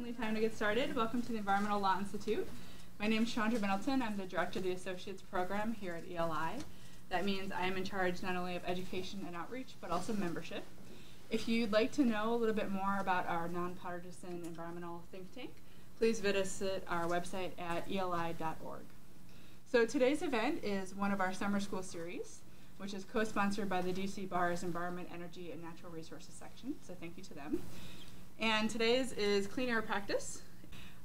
definitely time to get started. Welcome to the Environmental Law Institute. My name is Chandra Middleton. I'm the Director of the Associates Program here at ELI. That means I am in charge not only of education and outreach, but also membership. If you'd like to know a little bit more about our nonpartisan environmental think tank, please visit our website at eli.org. So today's event is one of our summer school series, which is co-sponsored by the DC Bar's Environment, Energy, and Natural Resources section, so thank you to them. And today's is Clean Air Practice.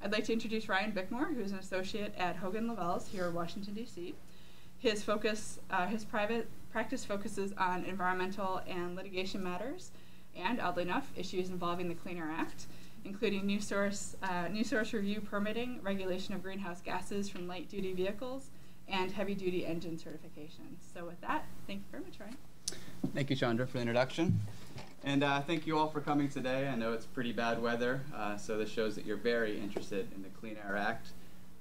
I'd like to introduce Ryan Bickmore, who's an associate at Hogan Lovells here in Washington, D.C. His private practice focuses on environmental and litigation matters, and oddly enough, issues involving the Clean Air Act, including new source review permitting, regulation of greenhouse gases from light-duty vehicles, and heavy-duty engine certification. So with that, thank you very much, Ryan. Thank you, Chandra, for the introduction. And thank you all for coming today. I know it's pretty bad weather, so this shows that you're very interested in the Clean Air Act.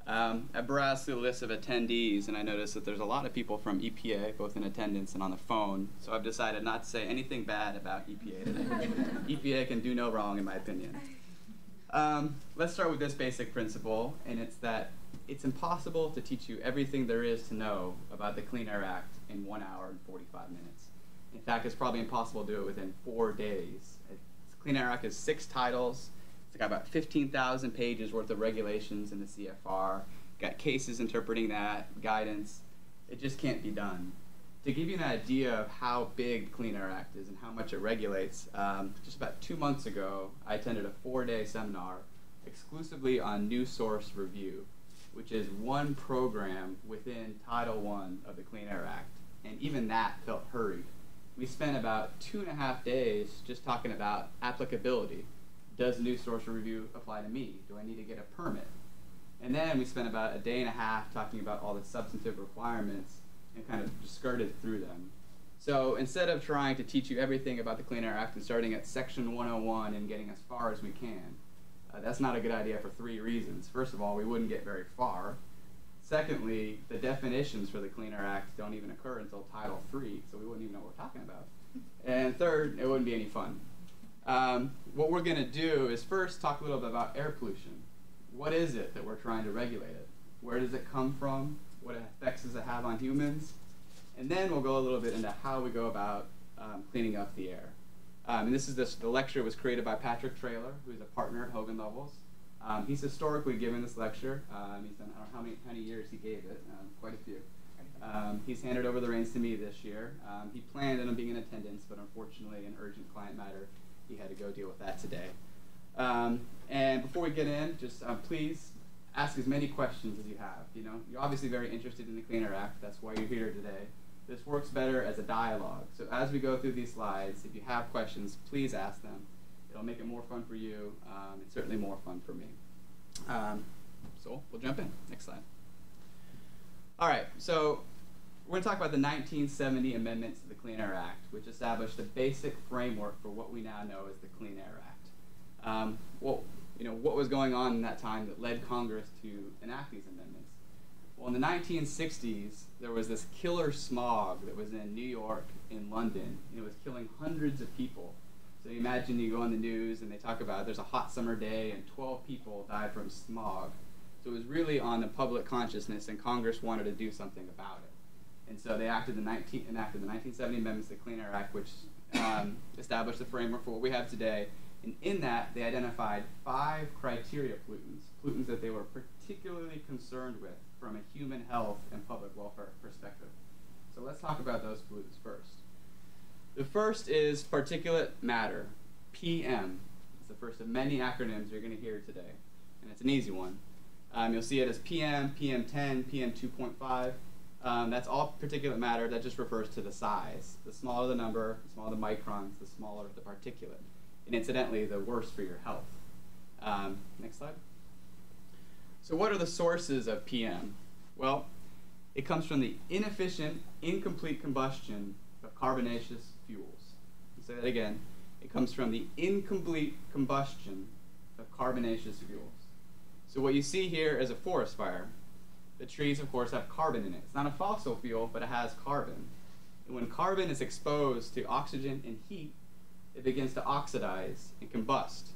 I browsed through the list of attendees, and I noticed that there's a lot of people from EPA, both in attendance and on the phone, so I've decided not to say anything bad about EPA today. EPA can do no wrong, in my opinion. Let's start with this basic principle, and it's that it's impossible to teach you everything there is to know about the Clean Air Act in 1 hour and 45 minutes. In fact, it's probably impossible to do it within 4 days. The Clean Air Act has 6 titles. It's got about 15,000 pages worth of regulations in the CFR. Got cases interpreting that, guidance. It just can't be done. To give you an idea of how big the Clean Air Act is and how much it regulates, just about 2 months ago, I attended a 4-day seminar exclusively on new source review, which is one program within Title I of the Clean Air Act. And even that felt hurried. We spent about 2.5 days just talking about applicability. Does new source review apply to me? Do I need to get a permit? And then we spent about 1.5 days talking about all the substantive requirements and kind of just skirted through them. So instead of trying to teach you everything about the Clean Air Act and starting at Section 101 and getting as far as we can, that's not a good idea for 3 reasons. First of all, we wouldn't get very far. Secondly, the definitions for the Clean Air Act don't even occur until Title III, so we wouldn't even know what we're talking about. And third, it wouldn't be any fun. What we're going to do is first talk a little bit about air pollution. What is it that we're trying to regulate it? Where does it come from? What effects does it have on humans? And then we'll go a little bit into how we go about cleaning up the air. And the lecture was created by Patrick Traylor, who's a partner at Hogan Lovells. He's historically given this lecture. He's done, I don't know how many years he gave it, quite a few. He's handed over the reins to me this year. He planned on being in attendance, but unfortunately, an urgent client matter, he had to go deal with that today. And before we get in, just please ask as many questions as you have. You know, you're obviously very interested in the Clean Air Act. That's why you're here today. This works better as a dialogue. So as we go through these slides, if you have questions, please ask them. It'll make it more fun for you. It's certainly more fun for me. So we'll jump in. Next slide. All right, so we're going to talk about the 1970 amendments to the Clean Air Act, which established a basic framework for what we now know as the Clean Air Act. What was going on in that time that led Congress to enact these amendments? Well, in the 1960s, there was this killer smog that was in New York, in London, and it was killing hundreds of people. So you imagine you go on the news and they talk about there's a hot summer day and 12 people died from smog. So it was really on the public consciousness, and Congress wanted to do something about it. And so they enacted the 1970 amendments to the Clean Air Act, which established the framework for what we have today. And in that, they identified 5 criteria pollutants that they were particularly concerned with from a human health and public welfare perspective. So let's talk about those pollutants first. The first is particulate matter, PM. It's the first of many acronyms you're going to hear today, and it's an easy one. You'll see it as PM, PM10, PM2.5. That's all particulate matter. That just refers to the size. The smaller the number, the smaller the microns, the smaller the particulate. And incidentally, the worse for your health. Next slide. So what are the sources of PM? Well, it comes from the inefficient, incomplete combustion of carbonaceous fuels. I'll say that again. It comes from the incomplete combustion of carbonaceous fuels. So what you see here is a forest fire. The trees, of course, have carbon in it. It's not a fossil fuel, but it has carbon. And when carbon is exposed to oxygen and heat, it begins to oxidize and combust.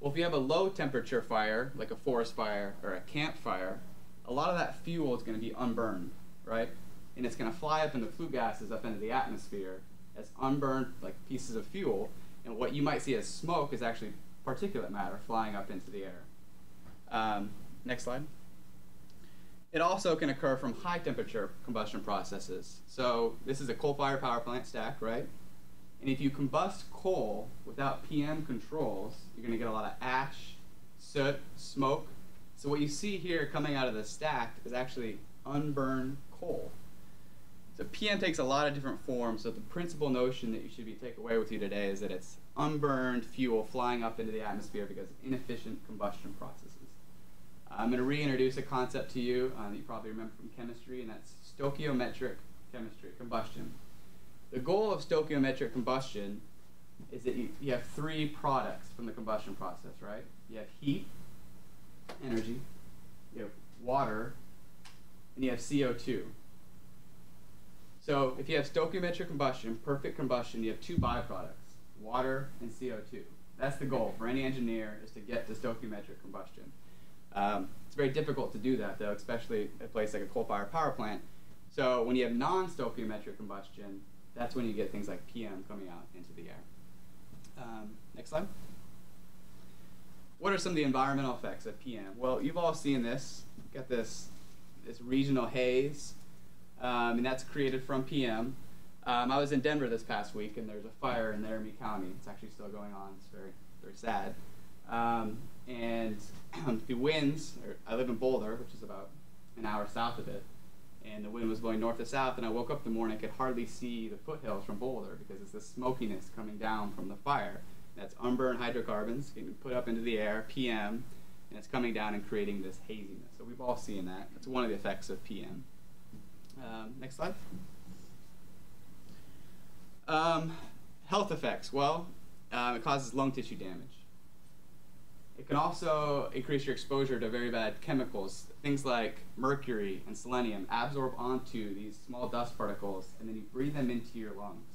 Well, if you have a low temperature fire, like a forest fire or a campfire, a lot of that fuel is going to be unburned, right? And it's going to fly up into flue gases up into the atmosphere as unburned like pieces of fuel. And what you might see as smoke is actually particulate matter flying up into the air. Next slide. It also can occur from high temperature combustion processes. So this is a coal-fired power plant stack, right? And if you combust coal without PM controls, you're going to get a lot of ash, soot, smoke. So what you see here coming out of the stack is actually unburned coal. So PM takes a lot of different forms, so the principal notion that you should take away with you today is that it's unburned fuel flying up into the atmosphere because of inefficient combustion processes. I'm going to reintroduce a concept to you that you probably remember from chemistry, and that's stoichiometric chemistry, combustion. The goal of stoichiometric combustion is that you have three products from the combustion process, right? You have heat, energy, you have water, and you have CO2. So if you have stoichiometric combustion, perfect combustion, you have two byproducts, water and CO2. That's the goal for any engineer, is to get to stoichiometric combustion. It's very difficult to do that, though, especially at a place like a coal-fired power plant. So when you have non-stoichiometric combustion, that's when you get things like PM coming out into the air. Next slide. What are some of the environmental effects of PM? Well, you've all seen this. You've got this regional haze, and that's created from PM. I was in Denver this past week, and there's a fire in Laramie County. It's actually still going on. It's very, very sad. And the winds, I live in Boulder, which is about an hour south of it, and the wind was blowing north to south, and I woke up in the morning, I could hardly see the foothills from Boulder because it's this smokiness coming down from the fire. That's unburned hydrocarbons getting put up into the air, PM, and it's coming down and creating this haziness. So we've all seen that. That's one of the effects of PM. Next slide. Health effects. Well, it causes lung tissue damage. It can also increase your exposure to very bad chemicals. Things like mercury and selenium absorb onto these small dust particles, and then you breathe them into your lungs.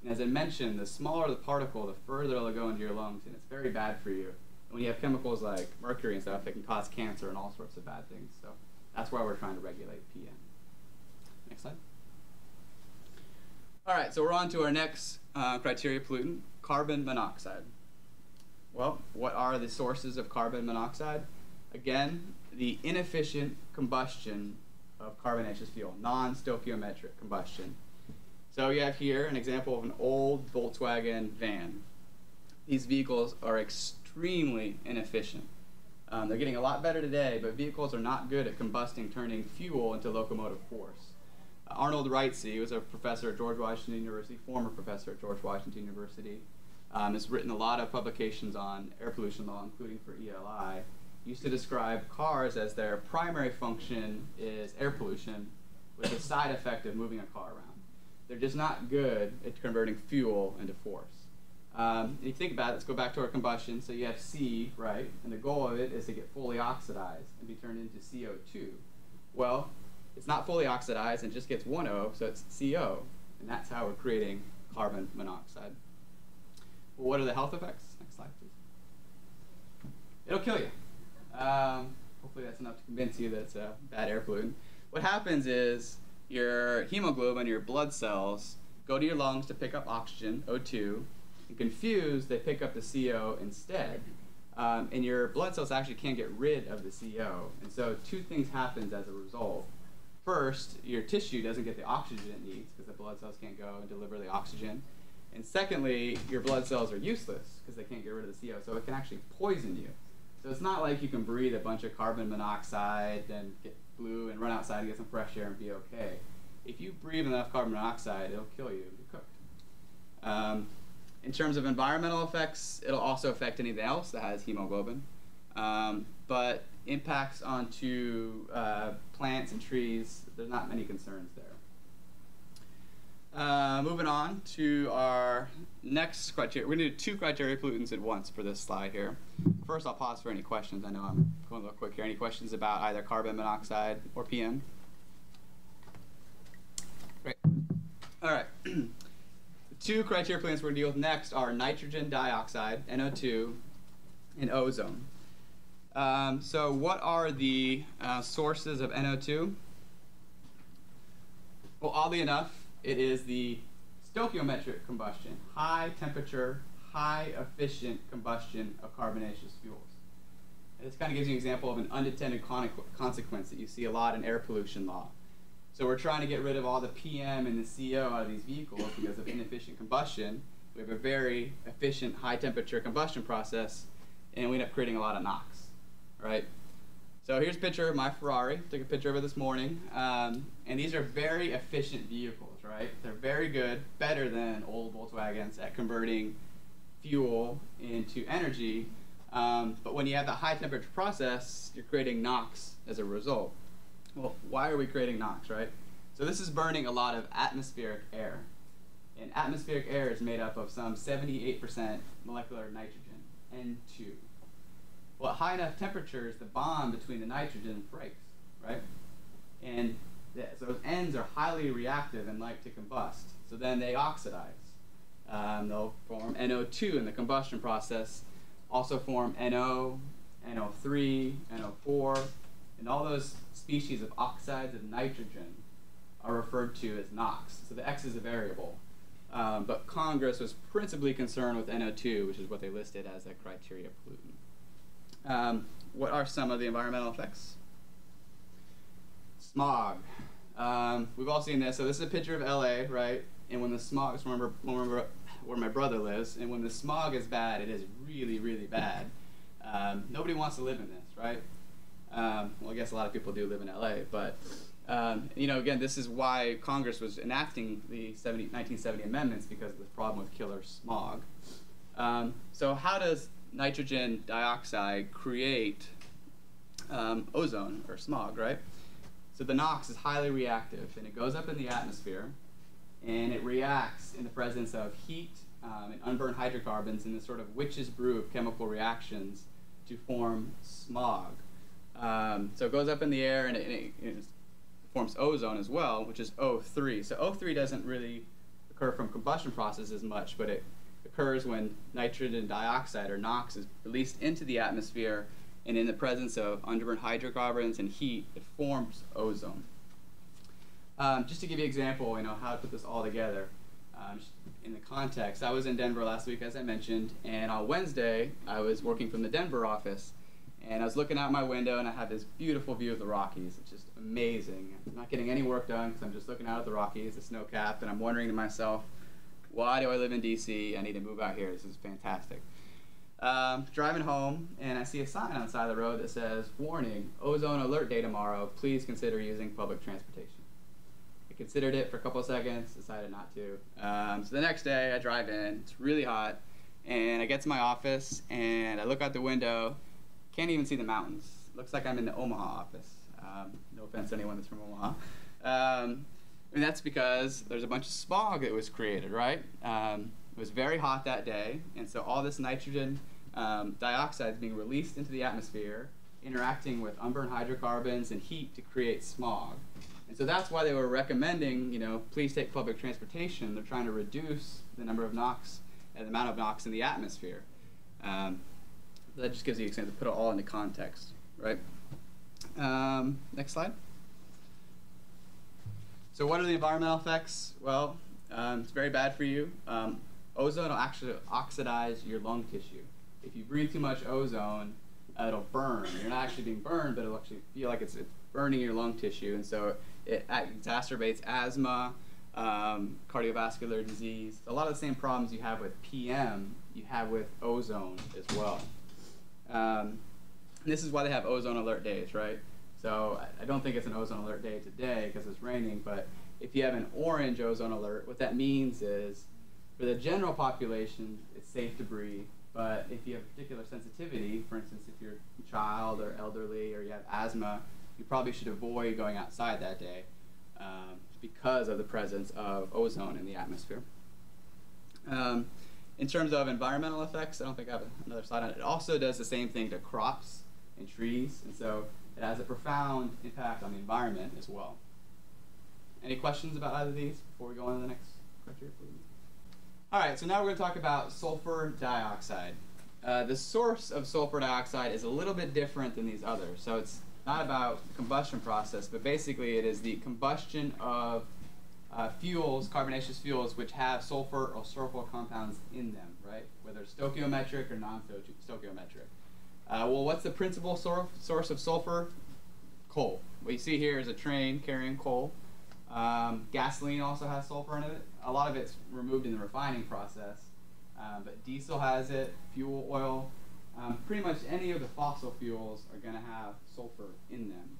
And as I mentioned, the smaller the particle, the further it'll go into your lungs, and it's very bad for you. And when you have chemicals like mercury and stuff, it can cause cancer and all sorts of bad things. So that's why we're trying to regulate PM. Next slide. All right, so we're on to our next criteria pollutant, carbon monoxide. Well, what are the sources of carbon monoxide? Again, the inefficient combustion of carbonaceous fuel, non-stoichiometric combustion. So you have here an example of an old Volkswagen van. These vehicles are extremely inefficient. They're getting a lot better today, but vehicles are not good at combusting, turning fuel into locomotive force. Arnold Wrightsey was a professor at George Washington University, former professor at George Washington University. Has written a lot of publications on air pollution law, including for ELI. Used to describe cars as their primary function is air pollution with the side effect of moving a car around. They're just not good at converting fuel into force. If you think about it, let's go back to our combustion. So you have C, right? And the goal of it is to get fully oxidized and be turned into CO2. Well, it's not fully oxidized and just gets one O, so it's CO. And that's how we're creating carbon monoxide. Well, what are the health effects? Next slide, please. It'll kill you. Hopefully that's enough to convince you that it's a bad air pollutant. What happens is your hemoglobin, your blood cells, go to your lungs to pick up oxygen, O2, and confused, they pick up the CO instead. And your blood cells actually can't get rid of the CO. And so two things happen as a result. First, your tissue doesn't get the oxygen it needs because the blood cells can't go and deliver the oxygen. And secondly, your blood cells are useless because they can't get rid of the CO, so it can actually poison you. So it's not like you can breathe a bunch of carbon monoxide and get flu and run outside and get some fresh air and be okay. If you breathe enough carbon monoxide, it'll kill you. You're cooked. In terms of environmental effects, it'll also affect anything else that has hemoglobin. But impacts onto plants and trees, there's not many concerns there. Moving on to our next criteria. We're going to do two criteria pollutants at once for this slide here. First, I'll pause for any questions. I know I'm going a little quick here. Any questions about either carbon monoxide or PM? Great. All right. The two criteria pollutants we're going to deal with next are nitrogen dioxide, NO2, and ozone. So what are the sources of NO2? Well, oddly enough, it is the stoichiometric combustion, high temperature, high efficient combustion of carbonaceous fuels. And this kind of gives you an example of an unintended consequence that you see a lot in air pollution law. So we're trying to get rid of all the PM and the CO out of these vehicles because of inefficient combustion. We have a very efficient high temperature combustion process, and we end up creating a lot of NOx, right? So here's a picture of my Ferrari. Took a picture of it this morning. And these are very efficient vehicles, right? They're very good, better than old Volkswagens at converting fuel into energy. But when you have the high temperature process, you're creating NOx as a result. Well, why are we creating NOx, right? So this is burning a lot of atmospheric air. And atmospheric air is made up of some 78% molecular nitrogen, N2. Well, at high enough temperatures, the bond between the nitrogen breaks, right? And so those N's are highly reactive and like to combust. So then they oxidize. They'll form NO2 in the combustion process, also form NO, NO3, NO4, and all those species of oxides of nitrogen are referred to as NOx. So the X is a variable. But Congress was principally concerned with NO2, which is what they listed as a criteria pollutant. What are some of the environmental effects? Smog. We've all seen this. So this is a picture of LA, right? And when the smog, remember where my brother lives, and when the smog is bad, it is really, really bad. Nobody wants to live in this, right? Well, I guess a lot of people do live in LA, but again, this is why Congress was enacting the 1970 amendments, because of the problem with killer smog. So how does nitrogen dioxide create ozone or smog, right? So the NOx is highly reactive, and it goes up in the atmosphere, and it reacts in the presence of heat and unburned hydrocarbons in this sort of witch's brew of chemical reactions to form smog. So it goes up in the air, and it forms ozone as well, which is O3. So O3 doesn't really occur from combustion processes as much, but it occurs when nitrogen dioxide, or NOx, is released into the atmosphere, and in the presence of unburned hydrocarbons and heat, it forms ozone. Just to give you an example, how to put this all together in the context. I was in Denver last week, as I mentioned, and on Wednesday, I was working from the Denver office, and I was looking out my window, and I had this beautiful view of the Rockies. It's just amazing. I'm not getting any work done because I'm just looking out at the Rockies, the snow cap, and I'm wondering to myself, why do I live in DC? I need to move out here. This is fantastic. Driving home, and I see a sign on the side of the road that says, "Warning, ozone alert day tomorrow. Please consider using public transportation." I considered it for a couple of seconds, decided not to. So the next day, I drive in. It's really hot, and I get to my office, and I look out the window. Can't even see the mountains. Looks like I'm in the Omaha office. No offense to anyone that's from Omaha. And that's because there's a bunch of smog that was created, right? It was very hot that day, and so all this nitrogen dioxide is being released into the atmosphere, interacting with unburned hydrocarbons and heat to create smog. And so that's why they were recommending, please take public transportation. They're trying to reduce the number of NOx and the amount of NOx in the atmosphere. That just gives you a chance to put it all into context, right? Next slide. So what are the environmental effects? Well, it's very bad for you. Ozone will actually oxidize your lung tissue. If you breathe too much ozone, it'll burn. You're not actually being burned, but it'll actually feel like it's burning your lung tissue, and so it exacerbates asthma, cardiovascular disease. A lot of the same problems you have with PM, you have with ozone as well. This is why they have ozone alert days, right? So I don't think it's an ozone alert day today because it's raining, but if you have an orange ozone alert, what that means is for the general population, it's safe to breathe, but if you have a particular sensitivity, for instance, if you're a child or elderly or you have asthma, you probably should avoid going outside that day because of the presence of ozone in the atmosphere. In terms of environmental effects, I don't think I have another slide on it. It also does the same thing to crops and trees, and so it has a profound impact on the environment as well. Any questions about either of these before we go on to the next criteria? All right, so now we're going to talk about sulfur dioxide. The source of sulfur dioxide is a little bit different than these others. So it's not about the combustion process, but basically it is the combustion of fuels, carbonaceous fuels, which have sulfur or sulfur compounds in them, right? Whether it's stoichiometric or non-stoichiometric. Well, what's the principal source of sulfur? Coal. What you see here is a train carrying coal. Gasoline also has sulfur in it. A lot of it's removed in the refining process, but diesel has it, fuel oil. Pretty much any of the fossil fuels are going to have sulfur in them.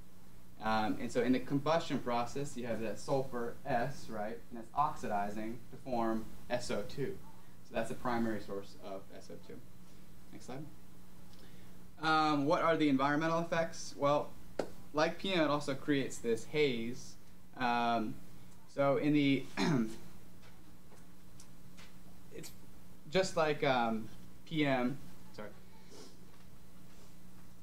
And so in the combustion process, you have that sulfur S, right? And it's oxidizing to form SO2. So that's the primary source of SO2. Next slide. What are the environmental effects? Well, like PM, it also creates this haze. So in the, it's just like PM, sorry.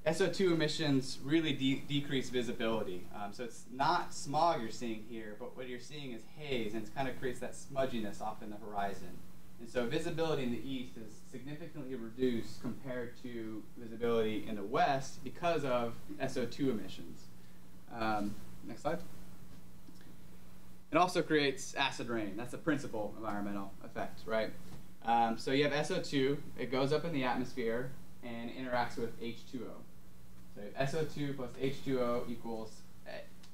SO2 emissions really decrease visibility. So it's not smog you're seeing here, but what you're seeing is haze, and it kind of creates that smudginess off in the horizon. And so visibility in the east is significantly reduced compared to visibility in the west because of SO2 emissions. Next slide. It also creates acid rain. That's the principal environmental effect, right? So you have SO2. It goes up in the atmosphere and interacts with H2O. So SO2 plus H2O equals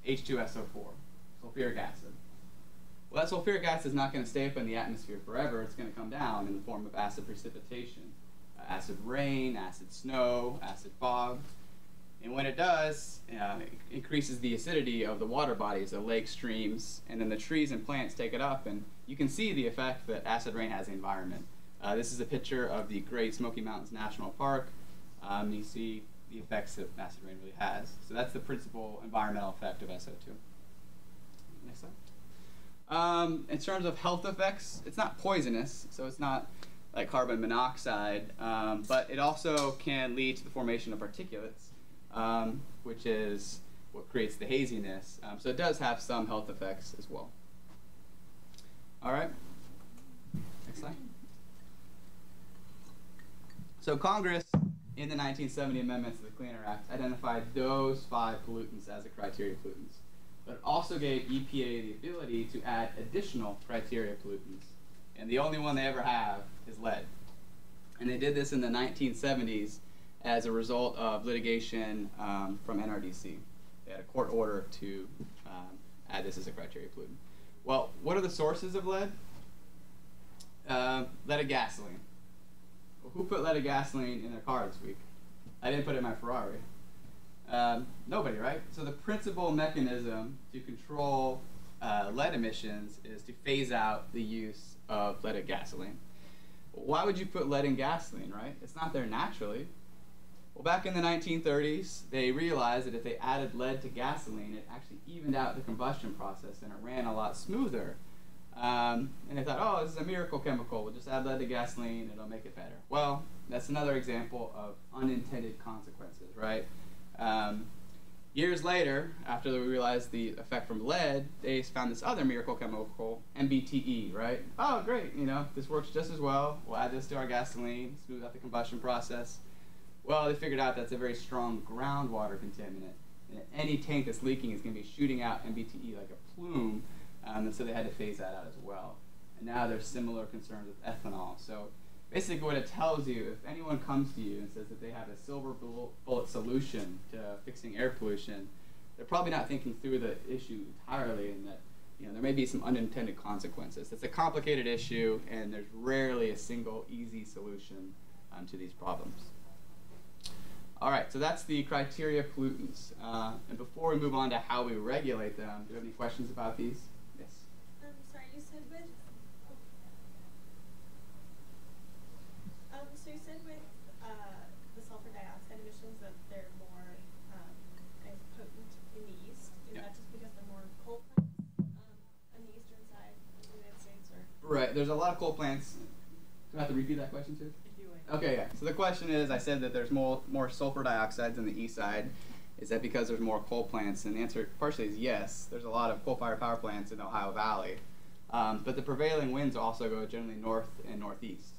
H2SO4, sulfuric acid. Well, that sulfuric acid is not going to stay up in the atmosphere forever. It's going to come down in the form of acid precipitation, acid rain, acid snow, acid fog. And when it does, it increases the acidity of the water bodies, the lakes, streams, and then the trees and plants take it up, and you can see the effect that acid rain has on the environment. This is a picture of the Great Smoky Mountains National Park. You see the effects that acid rain really has. So that's the principal environmental effect of SO2. Next slide. In terms of health effects, it's not poisonous, so it's not like carbon monoxide, but it also can lead to the formation of particulates, which is what creates the haziness. So it does have some health effects as well. All right, next slide. So Congress, in the 1970 amendments to the Clean Air Act, identified those 5 pollutants as the criteria pollutants, but it also gave EPA the ability to add additional criteria pollutants. And the only one they ever have is lead. And they did this in the 1970s as a result of litigation from NRDC. They had a court order to add this as a criteria pollutant. Well, what are the sources of lead? Leaded gasoline. Well, who put leaded gasoline in their car this week? I didn't put it in my Ferrari. Nobody, right? So the principal mechanism to control lead emissions is to phase out the use of leaded gasoline. Why would you put lead in gasoline, right? It's not there naturally. Well, back in the 1930s, they realized that if they added lead to gasoline, it actually evened out the combustion process and it ran a lot smoother. And they thought, oh, this is a miracle chemical. We'll just add lead to gasoline and it'll make it better. Well, that's another example of unintended consequences, right? Years later, after they realized the effect from lead, they found this other miracle chemical, MBTE, right? Oh, great, you know, this works just as well. We'll add this to our gasoline, smooth out the combustion process. Well, they figured out that's a very strong groundwater contaminant. And any tank that's leaking is going to be shooting out MBTE like a plume, and so they had to phase that out as well. And now there's similar concerns with ethanol. So basically what it tells you, if anyone comes to you and says that they have a silver bullet solution to fixing air pollution, they're probably not thinking through the issue entirely, and that, you know, there may be some unintended consequences. It's a complicated issue, and there's rarely a single easy solution to these problems. All right, so that's the criteria pollutants. And before we move on to how we regulate them, do you have any questions about these? Yes? Sorry, you said with so you said with the sulfur dioxide emissions that they're more I guess potent in the east. Is that just because they're more coal plants on the eastern side of the United States, or? Right, there's a lot of coal plants. Do I have to repeat that question too? Okay, yeah. So the question is, I said that there's more sulfur dioxides on the east side. Is that because there's more coal plants? And the answer partially is yes. There's a lot of coal-fired power plants in the Ohio Valley. But the prevailing winds also go generally north and northeast.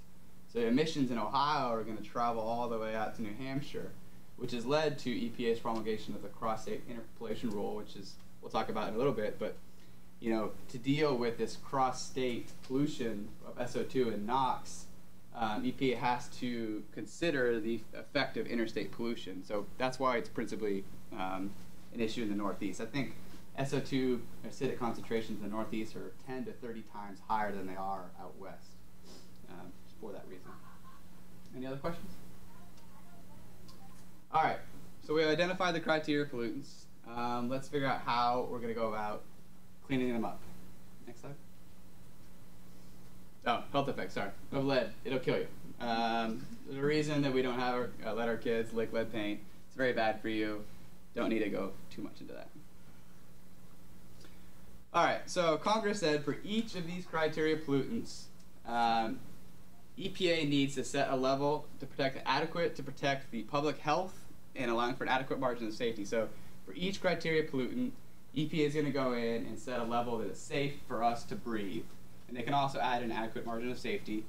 So emissions in Ohio are going to travel all the way out to New Hampshire, which has led to EPA's promulgation of the CrossState Air Pollution rule, which is, we'll talk about in a little bit, but to deal with this cross-state pollution of SO2 and NOx, EPA has to consider the effect of interstate pollution. So that's why it's principally an issue in the Northeast. I think SO2 acidic concentrations in the Northeast are 10 to 30 times higher than they are out west, for that reason. Any other questions? All right, so we identified the criteria pollutants. Let's figure out how we're going to go about cleaning them up. Next slide. Oh, health effects, sorry. Of lead, it'll kill you. There's a reason that we don't have let our kids lick lead paint. It's very bad for you. Don't need to go too much into that. All right, so Congress said for each of these criteria pollutants, EPA needs to set a level to protect the public health and allowing for an adequate margin of safety. So for each criteria pollutant, EPA is going to go in and set a level that is safe for us to breathe. And they can also add an adequate margin of safety.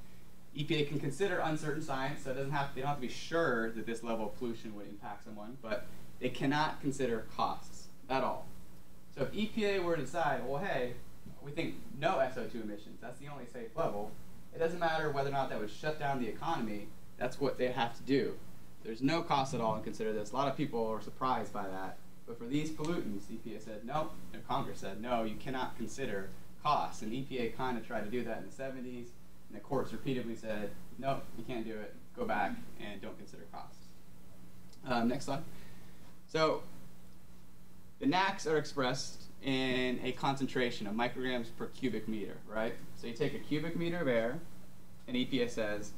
EPA can consider uncertain science, so they don't have to be sure that this level of pollution would impact someone, but they cannot consider costs at all. So if EPA were to decide, well, hey, we think no SO2 emissions, that's the only safe level, it doesn't matter whether or not that would shut down the economy, that's what they have to do. There's no cost at all to consider this. A lot of people are surprised by that. But for these pollutants, EPA said no, and Congress said no, you cannot consider costs. And EPA kind of tried to do that in the 70s, and the courts repeatedly said, no, you can't do it, go back and don't consider costs. Next slide. So the NACs are expressed in a concentration of micrograms per cubic meter, right? So you take a cubic meter of air, and EPA says,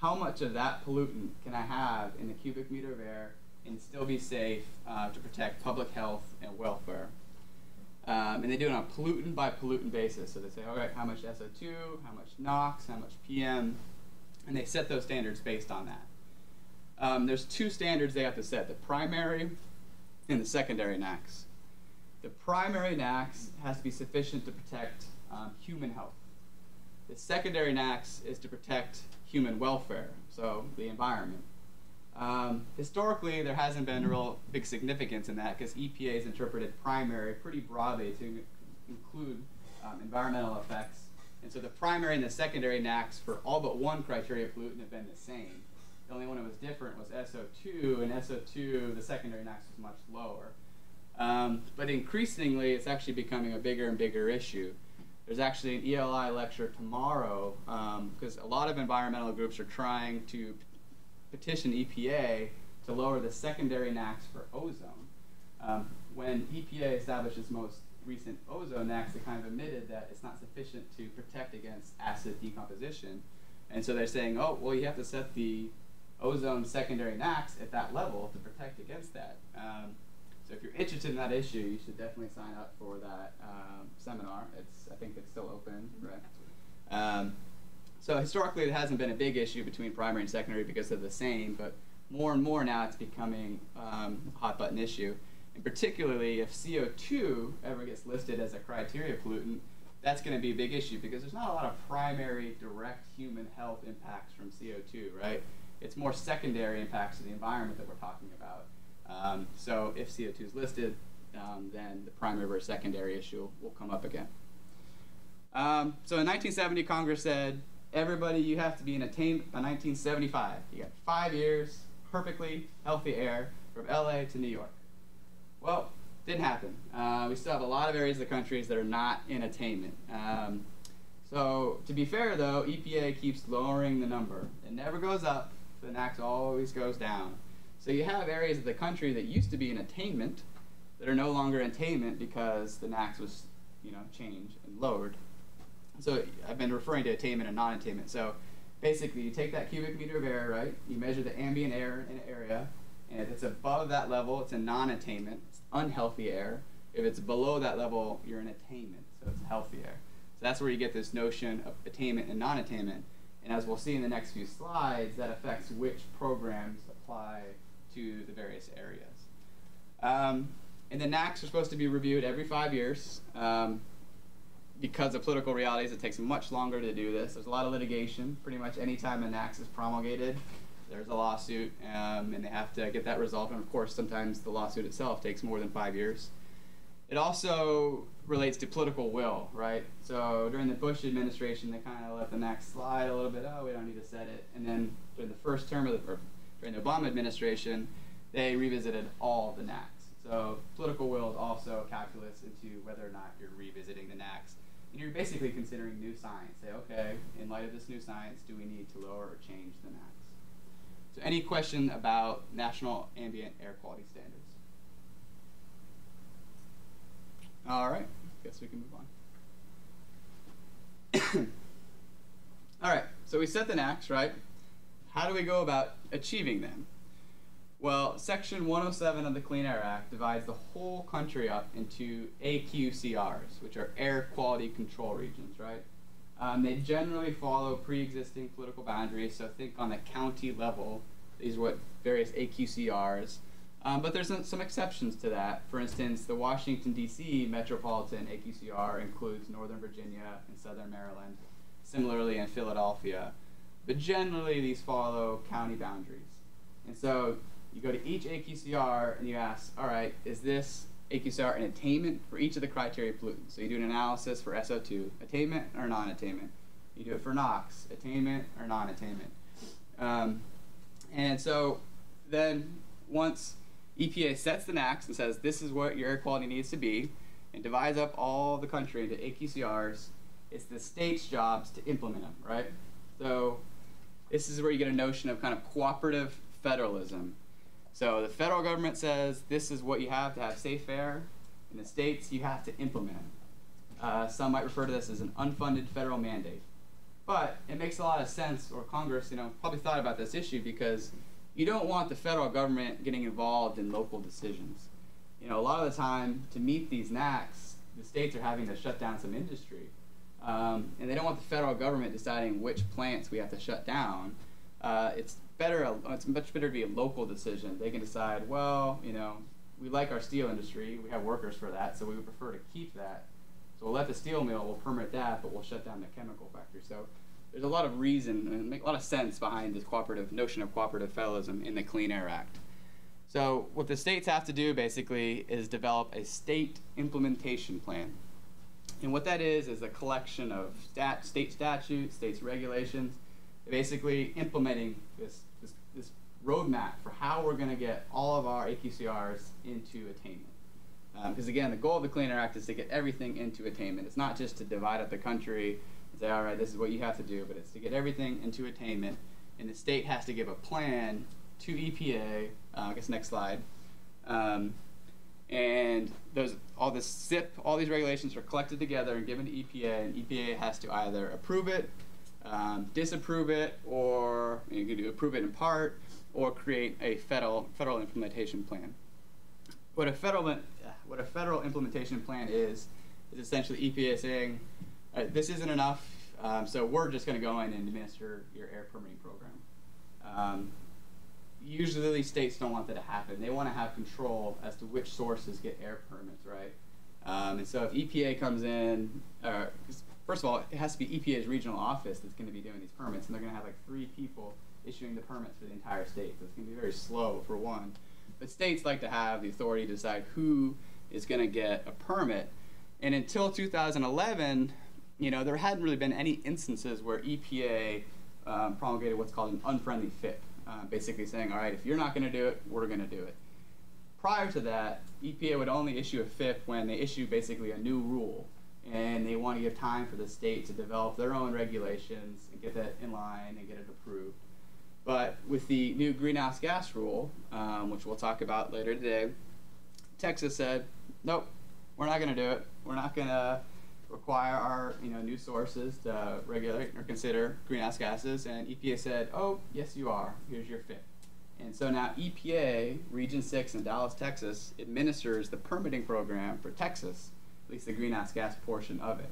how much of that pollutant can I have in the cubic meter of air and still be safe to protect public health and welfare? And they do it on a pollutant by pollutant basis. So they say, all right, how much SO2, how much NOx, how much PM, and they set those standards based on that. There's two standards they have to set, the primary and the secondary NACs. The primary NACs has to be sufficient to protect human health. The secondary NACs is to protect human welfare, so the environment. Historically, there hasn't been a real big significance in that because EPA has interpreted primary pretty broadly to include environmental effects. And so the primary and the secondary NACs for all but one criteria pollutant have been the same. The only one that was different was SO2, and SO2, the secondary NACs was much lower. But increasingly, it's actually becoming a bigger and bigger issue. There's actually an ELI lecture tomorrow because a lot of environmental groups are trying to petition EPA to lower the secondary NACs for ozone. When EPA established its most recent ozone NACs, they kind of admitted that it's not sufficient to protect against acid decomposition. And so they're saying, oh, well, you have to set the ozone secondary NACs at that level to protect against that. So if you're interested in that issue, you should definitely sign up for that seminar. I think it's still open, right? So historically, it hasn't been a big issue between primary and secondary because they're the same, but more and more now it's becoming a hot button issue. And particularly if CO2 ever gets listed as a criteria pollutant, that's going to be a big issue because there's not a lot of primary direct human health impacts from CO2, right? It's more secondary impacts to the environment that we're talking about. So if CO2 is listed, then the primary versus secondary issue will come up again. So in 1970, Congress said, everybody, you have to be in attainment by 1975. You got 5 years, perfectly healthy air from LA to New York. Well, didn't happen. We still have a lot of areas of the country that are not in attainment. So to be fair, though, EPA keeps lowering the number. It never goes up. The NACs always goes down. So you have areas of the country that used to be in attainment that are no longer in attainment because the NACs was, changed and lowered. So I've been referring to attainment and non-attainment. So basically, you take that cubic meter of air, right? You measure the ambient air in an area, and if it's above that level, it's a non-attainment. It's unhealthy air. If it's below that level, you're in attainment, so it's healthy air. So that's where you get this notion of attainment and non-attainment. And as we'll see in the next few slides, that affects which programs apply to the various areas. And the NACs are supposed to be reviewed every 5 years. because of political realities, it takes much longer to do this. There's a lot of litigation. Pretty much any time an act is promulgated, there's a lawsuit, and they have to get that resolved. And of course, sometimes the lawsuit itself takes more than 5 years. It also relates to political will, right? So during the Bush administration, they kind of let the act slide a little bit. Oh, we don't need to set it. And then during the first term of during the Obama administration, they revisited all the NACs. So political will is also a calculus into whether or not you're revisiting the NACs. And you're basically considering new science. Say, okay, in light of this new science, do we need to lower or change the NACs? So any question about national ambient air quality standards? All right, guess we can move on. All right, so we set the NACs, right? How do we go about achieving them? Well, Section 107 of the Clean Air Act divides the whole country up into AQCRs, which are air quality control regions, right? They generally follow pre-existing political boundaries, so think on the county level, these are what various AQCRs. But there's some exceptions to that. For instance, the Washington, D.C. metropolitan AQCR includes Northern Virginia and Southern Maryland, similarly in Philadelphia. But generally, these follow county boundaries. And so you go to each AQCR and you ask, all right, is this AQCR an attainment for each of the criteria pollutants? So you do an analysis for SO2, attainment or non-attainment. You do it for NOx, attainment or non-attainment. And so then once EPA sets the NACs and says this is what your air quality needs to be and divides up all the country into AQCRs, it's the state's jobs to implement them, right? So this is where you get a notion of kind of cooperative federalism. So the federal government says this is what you have to have safe air. In the states, you have to implement it. Some might refer to this as an unfunded federal mandate. But it makes a lot of sense, or Congress, probably thought about this issue because you don't want the federal government getting involved in local decisions. A lot of the time, to meet these NACs, the states are having to shut down some industry. And they don't want the federal government deciding which plants we have to shut down. It's much better to be a local decision. They can decide, well, we like our steel industry, we have workers for that, so we would prefer to keep that. So we'll let the steel mill, we'll permit that, but we'll shut down the chemical factory. So there's a lot of reason and make a lot of sense behind this notion of cooperative federalism in the Clean Air Act. So what the states have to do basically is develop a state implementation plan. And what that is a collection of state statutes, states regulations, basically implementing this roadmap for how we're going to get all of our AQCRs into attainment. Because again, the goal of the Clean Air Act is to get everything into attainment. It's not just to divide up the country and say, all right, this is what you have to do, but it's to get everything into attainment. And the state has to give a plan to EPA. I guess next slide. And all these regulations are collected together and given to EPA, and EPA has to either approve it, disapprove it, or you can approve it in part, or create a federal implementation plan. What a federal implementation plan is essentially EPA saying, this isn't enough, so we're just going to go in and administer your air permitting program. Usually states don't want that to happen. They want to have control as to which sources get air permits, right? And so if EPA comes in, first of all, it has to be EPA's regional office that's going to be doing these permits, and they're going to have like 3 people issuing the permits for the entire state. So it's going to be very slow for one. But states like to have the authority to decide who is going to get a permit. And until 2011, there hadn't really been any instances where EPA promulgated what's called an unfriendly FIP, basically saying, all right, if you're not going to do it, we're going to do it. Prior to that, EPA would only issue a FIP when they issue basically a new rule, and they want to give time for the state to develop their own regulations and get that in line and get it approved. But with the new greenhouse gas rule, which we'll talk about later today, Texas said, nope, we're not going to do it. We're not going to require our new sources to regulate or consider greenhouse gases. And EPA said, oh, yes, you are. Here's your FIP. And so now EPA, Region 6 in Dallas, Texas, administers the permitting program for Texas, at least the greenhouse gas portion of it.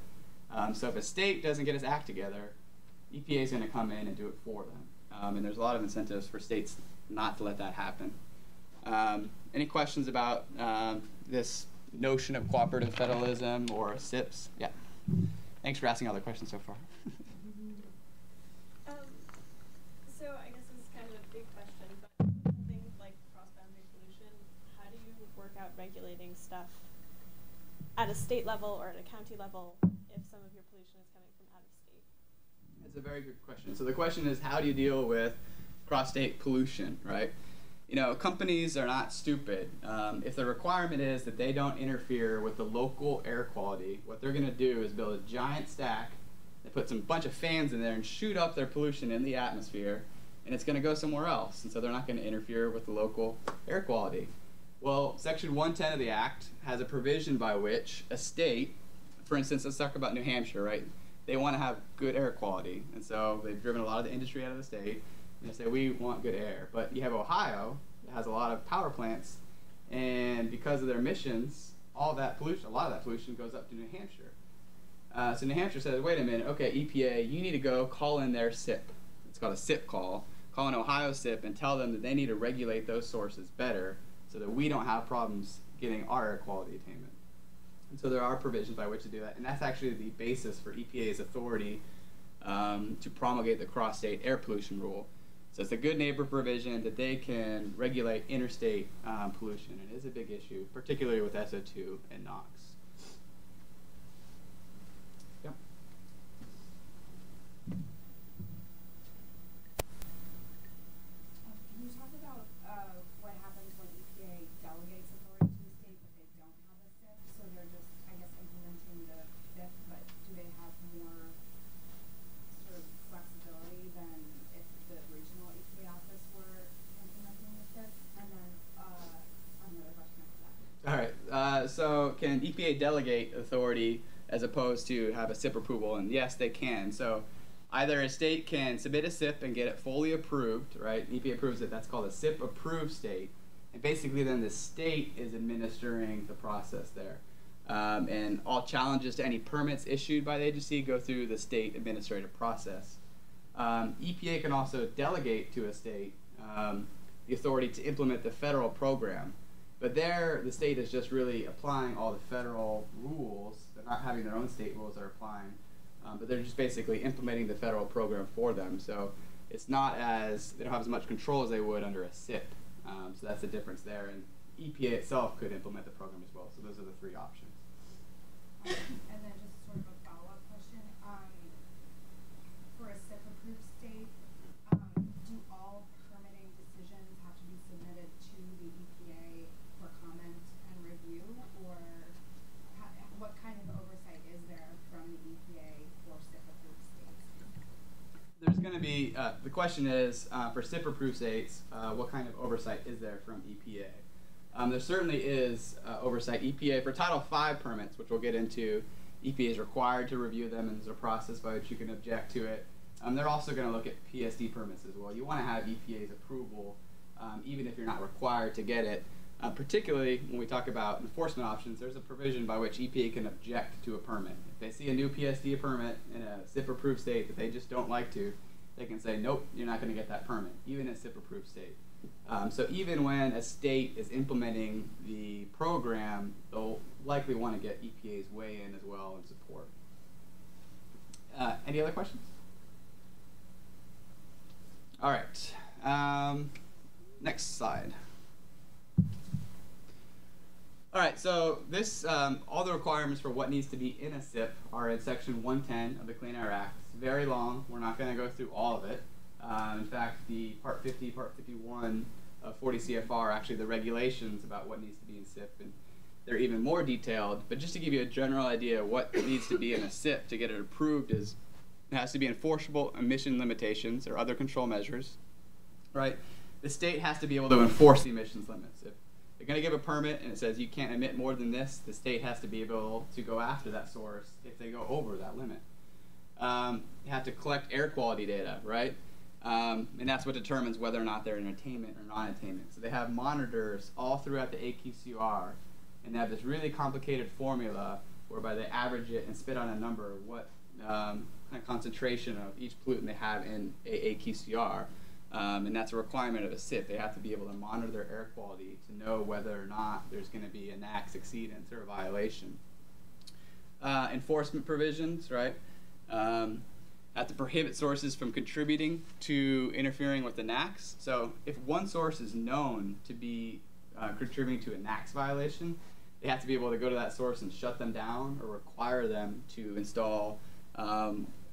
So if a state doesn't get its act together, EPA is going to come in and do it for them. And there's a lot of incentives for states not to let that happen. Any questions about this notion of cooperative federalism or SIPs? Yeah. Thanks for asking all the questions so far. So I guess this is kind of a big question, but things like cross-boundary pollution, how do you work out regulating stuff at a state level or at a county level if some of your pollution is coming from out of state? That's a very good question. So the question is, how do you deal with cross-state pollution, right? You know, companies are not stupid. If the requirement is that they don't interfere with the local air quality, what they're going to do is build a giant stack. They put some bunch of fans in there and shoot up their pollution in the atmosphere, and it's going to go somewhere else. And so they're not going to interfere with the local air quality. Well, Section 110 of the Act has a provision by which a state, for instance, let's talk about New Hampshire, right? They want to have good air quality, and so they've driven a lot of the industry out of the state, and they say, we want good air. But you have Ohio that has a lot of power plants, and because of their emissions, all that pollution, a lot of that pollution goes up to New Hampshire. So New Hampshire says, wait a minute, okay, EPA, you need to go call in their SIP. It's called a SIP call. Call in Ohio SIP and tell them that they need to regulate those sources better so that we don't have problems getting our air quality attainment. And so there are provisions by which to do that, and that's actually the basis for EPA's authority to promulgate the CrossState Air Pollution Rule. So it's a good neighbor provision that they can regulate interstate pollution, and it is a big issue, particularly with SO2 and NOx. Yep. Can you talk about what happens when EPA delegates authority to the state but they don't have a SIP? So they're just, I guess, implementing the SIP, but do they have more sort of flexibility than if the regional EPA office were implementing the SIP? And then another question after that. All right. So can EPA delegate authority as opposed to have a SIP approval? And yes, they can. So either a state can submit a SIP and get it fully approved, right? EPA approves it. That's called a SIP approved state. And basically then the state is administering the process there. And all challenges to any permits issued by the agency go through the state administrative process. EPA can also delegate to a state the authority to implement the federal program. But there, the state is just really applying all the federal rules. They're not having their own state rules they're applying, but they're just basically implementing the federal program for them. So it's not as, they don't have as much control as they would under a SIP. So that's the difference there. And EPA itself could implement the program as well. So those are the three options. And then just sort of a follow-up question. For a SIP approved state, do all permitting decisions have to be submitted to the EPA for comment and review, or what kind of oversight is there from the EPA for SIP approved states? There's going to be, the question is, for SIP approved states, what kind of oversight is there from EPA? There certainly is oversight. EPA, for Title V permits, which we'll get into, EPA is required to review them, and there's a process by which you can object to it. They're also going to look at PSD permits as well. You want to have EPA's approval, even if you're not required to get it. Particularly when we talk about enforcement options, there's a provision by which EPA can object to a permit. If they see a new PSD permit in a SIP-approved state that they just don't like to, they can say, nope, you're not going to get that permit, even in a SIP-approved state. So even when a state is implementing the program, they'll likely want to get EPA's weigh in as well and support. Any other questions? All right. Next slide. All right, so this, all the requirements for what needs to be in a SIP are in Section 110 of the Clean Air Act. It's very long. We're not going to go through all of it. In fact, the Part 50, Part 51 of 40 CFR are actually the regulations about what needs to be in SIP, and they're even more detailed. But just to give you a general idea of what needs to be in a SIP to get it approved is it has to be enforceable emission limitations or other control measures, right? The state has to be able to enforce the emissions limits. If they're going to give a permit and it says you can't emit more than this, the state has to be able to go after that source if they go over that limit. You have to collect air quality data, right? And that's what determines whether or not they're in attainment or non-attainment. So they have monitors all throughout the AQCR, and they have this really complicated formula whereby they average it and spit on a number of what kind of concentration of each pollutant they have in a AQCR. And that's a requirement of a SIP. They have to be able to monitor their air quality to know whether or not there's going to be a NAAQS exceedance or a violation. enforcement provisions, right? Have to prohibit sources from contributing to interfering with the NACs. So if one source is known to be contributing to a NACs violation, they have to be able to go to that source and shut them down or require them to install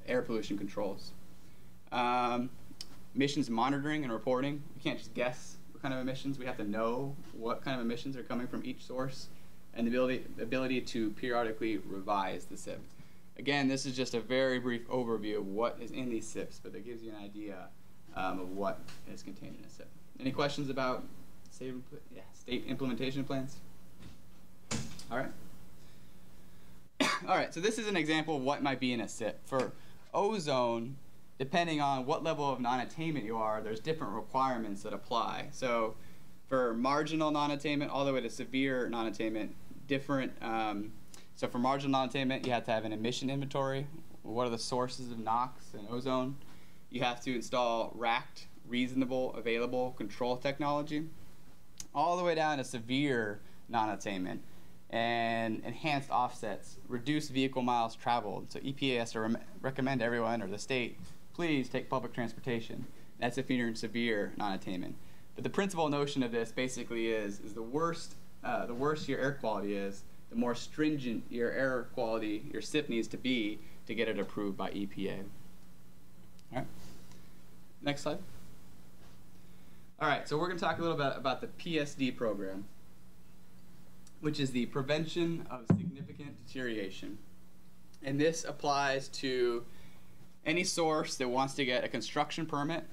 air pollution controls. Emissions monitoring and reporting. We can't just guess what kind of emissions. We have to know what kind of emissions are coming from each source, and the ability to periodically revise the SIP. Again, this is just a very brief overview of what is in these SIPs, but it gives you an idea of what is contained in a SIP. Any questions about state implementation plans? All right. All right, so this is an example of what might be in a SIP. For ozone, depending on what level of non-attainment you are, there's different requirements that apply. So for marginal non-attainment all the way to severe non-attainment, different. So for marginal non-attainment, you have to have an emission inventory. What are the sources of NOx and ozone? You have to install RACT, reasonable available control technology, all the way down to severe non-attainment and enhanced offsets, reduced vehicle miles traveled. So EPA has to recommend everyone, or the state, please take public transportation. That's if you're in severe non-attainment. But the principal notion of this basically is the worse your air quality is, the more stringent your air quality, your SIP needs to be to get it approved by EPA. All right, next slide. All right, so we're going to talk a little bit about the PSD program, which is the Prevention of Significant Deterioration. And this applies to any source that wants to get a construction permit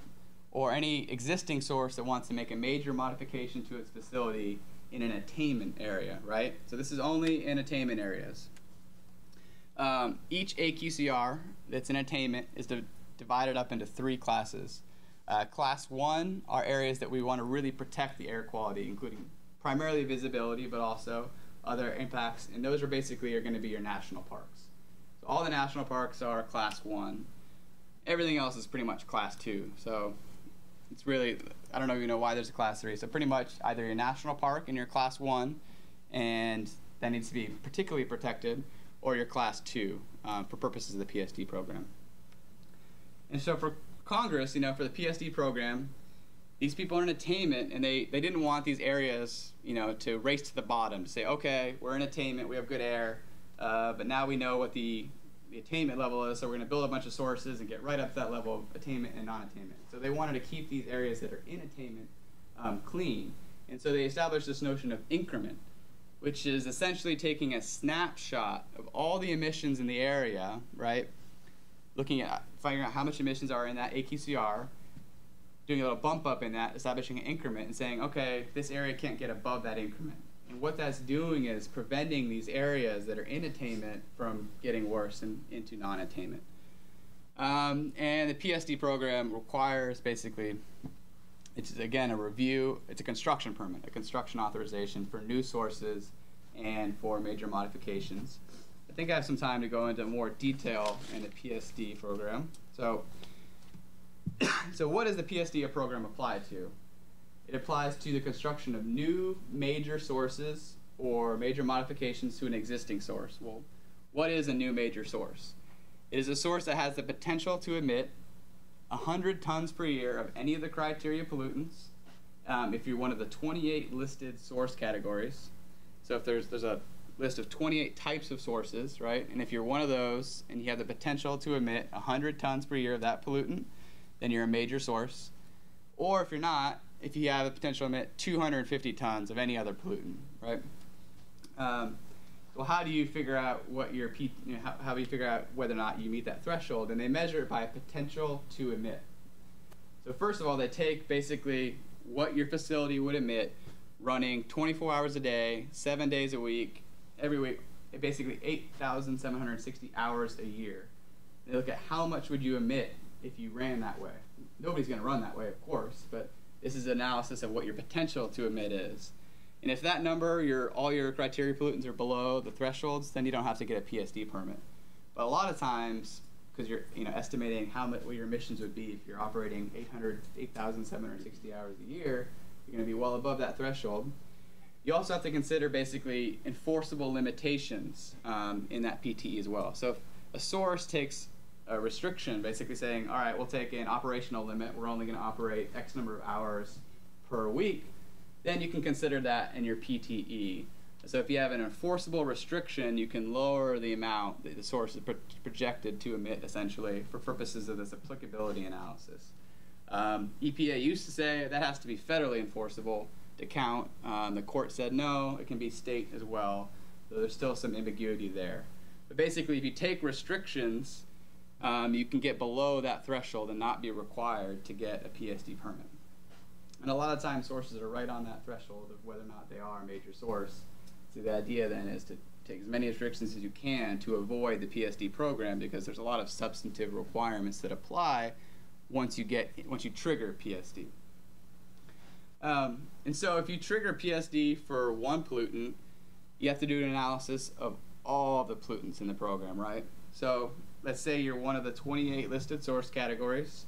or any existing source that wants to make a major modification to its facility in an attainment area, right? So this is only in attainment areas. Each AQCR that's in attainment is divided up into 3 classes. Class 1 are areas that we want to really protect the air quality, including primarily visibility, but also other impacts, and those are going to be your national parks. So all the national parks are Class 1. Everything else is pretty much Class 2. So it's really, I don't even know why there's a Class 3. So pretty much either your national park in your Class 1, and that needs to be particularly protected, or your Class 2 for purposes of the PSD program. And so for Congress, for the PSD program, these people are in attainment, and they didn't want these areas, to race to the bottom, to say, okay, we're in attainment, we have good air, but now we know what the attainment level is, so we're going to build a bunch of sources and get right up to that level of attainment and non-attainment. So they wanted to keep these areas that are in attainment clean. And so they established this notion of increment, which is essentially taking a snapshot of all the emissions in the area, right? Looking at, figuring out how much emissions are in that AQCR, doing a little bump up in that, establishing an increment and saying, okay, this area can't get above that increment. And what that's doing is preventing these areas that are in attainment from getting worse and into non-attainment. And the PSD program requires basically, it's again a review, it's a construction permit, a construction authorization for new sources and for major modifications. I think I have some time to go into more detail in the PSD program. So what does the PSD program apply to? It applies to the construction of new major sources or major modifications to an existing source. Well, what is a new major source? It is a source that has the potential to emit 100 tons per year of any of the criteria pollutants if you're one of the 28 listed source categories. So if there's a list of 28 types of sources, right? And if you're one of those and you have the potential to emit 100 tons per year of that pollutant, then you're a major source. Or if you're not, if you have the potential to emit 250 tons of any other pollutant, right? Well, how do you figure out what your how do you figure out whether or not you meet that threshold? And they measure it by potential to emit. So first of all, they take basically what your facility would emit running 24 hours a day, 7 days a week, every week, basically 8,760 hours a year. They look at how much would you emit if you ran that way. Nobody's going to run that way, of course, but this is analysis of what your potential to emit is. And if that number, all your criteria pollutants are below the thresholds, then you don't have to get a PSD permit. But a lot of times, because you're estimating what your emissions would be if you're operating 8,760 hours a year, you're going to be well above that threshold. You also have to consider basically enforceable limitations in that PTE as well. So if a source takes a restriction, basically saying, all right, we'll take an operational limit, we're only going to operate X number of hours per week, then you can consider that in your PTE. So if you have an enforceable restriction, you can lower the amount that the source is projected to emit, essentially, for purposes of this applicability analysis. EPA used to say that has to be federally enforceable to count. The court said no, it can be state as well. So there's still some ambiguity there. But basically, if you take restrictions, you can get below that threshold and not be required to get a PSD permit. And a lot of times sources are right on that threshold of whether or not they are a major source. So the idea then is to take as many restrictions as you can to avoid the PSD program, because there's a lot of substantive requirements that apply once you trigger PSD. And so if you trigger PSD for one pollutant, you have to do an analysis of all of the pollutants in the program, right? So let's say you're one of the 28 listed source categories,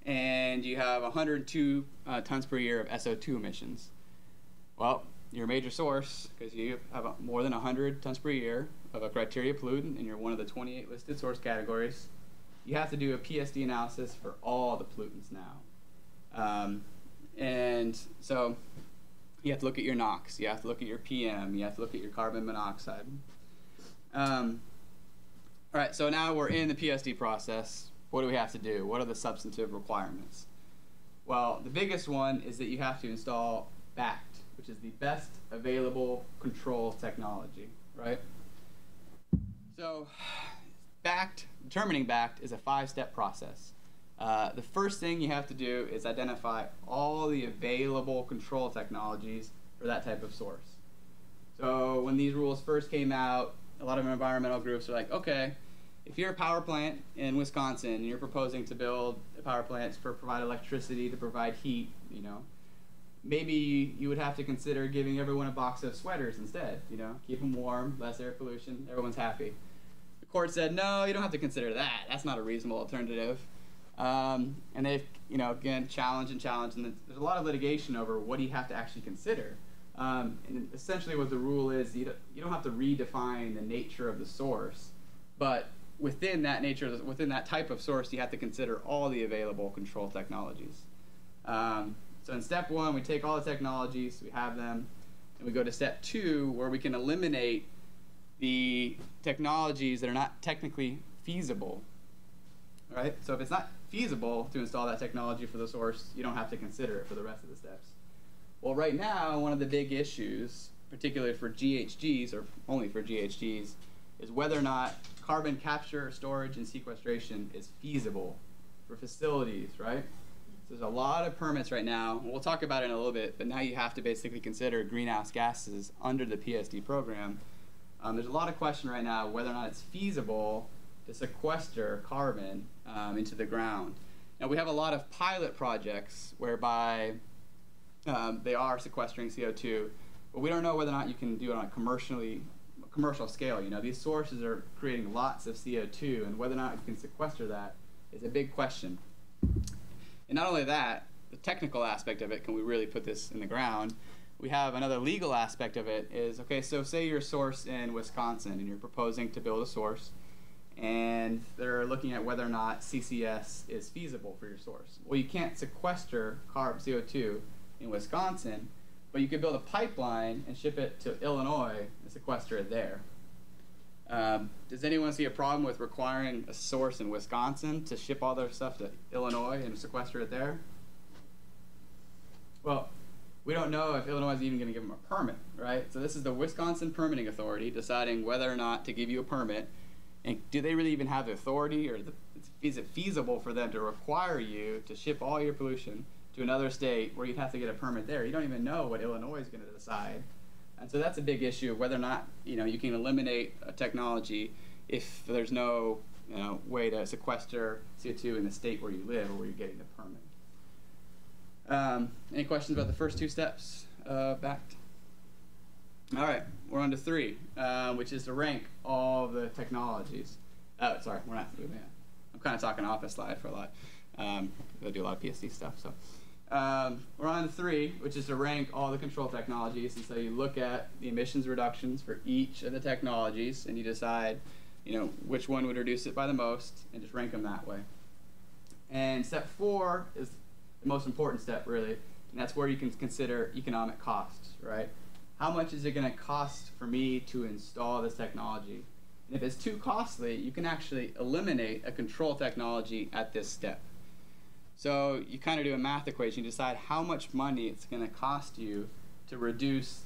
and you have 102 tons per year of SO2 emissions. Well, you're a major source because you have more than 100 tons per year of a criteria pollutant, and you're one of the 28 listed source categories. You have to do a PSD analysis for all the pollutants now. And so you have to look at your NOx, you have to look at your PM, you have to look at your carbon monoxide. All right, so now we're in the PSD process. What do we have to do? What are the substantive requirements? Well, the biggest one is that you have to install BACT, which is the best available control technology, right? So BACT, determining BACT is a 5-step process. The first thing you have to do is identify all the available control technologies for that type of source. So when these rules first came out, a lot of environmental groups are like, okay, if you're a power plant in Wisconsin and you're proposing to build a power plant to provide electricity, to provide heat, you know, maybe you would have to consider giving everyone a box of sweaters instead, you know, keep them warm, less air pollution, everyone's happy. The court said, no, you don't have to consider that. That's not a reasonable alternative. And they've, you know, again, challenged, and there's a lot of litigation over what do you have to actually consider. And essentially what the rule is, you don't have to redefine the nature of the source, but within that nature, within that type of source, you have to consider all the available control technologies. So in step 1, we take all the technologies, we have them, and we go to step 2, where we can eliminate the technologies that are not technically feasible. Right? So if it's not feasible to install that technology for the source, you don't have to consider it for the rest of the steps. Well, right now, one of the big issues, particularly for GHGs, or only for GHGs, is whether or not carbon capture, storage, and sequestration is feasible for facilities, right? So there's a lot of permits right now, and we'll talk about it in a little bit, but now you have to basically consider greenhouse gases under the PSD program. There's a lot of question right now whether or not it's feasible to sequester carbon into the ground. Now, we have a lot of pilot projects whereby they are sequestering CO2, but we don't know whether or not you can do it on a commercial scale. You know, these sources are creating lots of CO2, and whether or not you can sequester that is a big question. And not only that, the technical aspect of it, can we really put this in the ground? We have another legal aspect of it is, okay, so say you're a source in Wisconsin and you're proposing to build a source, and they're looking at whether or not CCS is feasible for your source. Well, you can't sequester CO2 in Wisconsin, but you could build a pipeline and ship it to Illinois and sequester it there. Does anyone see a problem with requiring a source in Wisconsin to ship all their stuff to Illinois and sequester it there? Well, we don't know if Illinois is even going to give them a permit, right? So this is the Wisconsin Permitting Authority deciding whether or not to give you a permit. And do they really even have the authority, or is it feasible for them to require you to ship all your pollution to another state where you'd have to get a permit there? You don't even know what Illinois is going to decide. And so that's a big issue of whether or not, you know, you can eliminate a technology if there's no, you know, way to sequester CO2 in the state where you live or where you're getting the permit. Any questions about the first 2 steps BACT? All right, we're on to 3, which is to rank all the technologies. Oh, sorry, we're not doing that. I'm kind of talking off the slide for a lot. I do a lot of PSD stuff. So, We're on 3, which is to rank all the control technologies. And so you look at the emissions reductions for each of the technologies, and you decide, which one would reduce it by the most, and just rank them that way. And step 4 is the most important step, really, and that's where you can consider economic costs, right? How much is it going to cost for me to install this technology? And if it's too costly, you can actually eliminate a control technology at this step. So you kind of do a math equation, you decide how much money it's going to cost you to reduce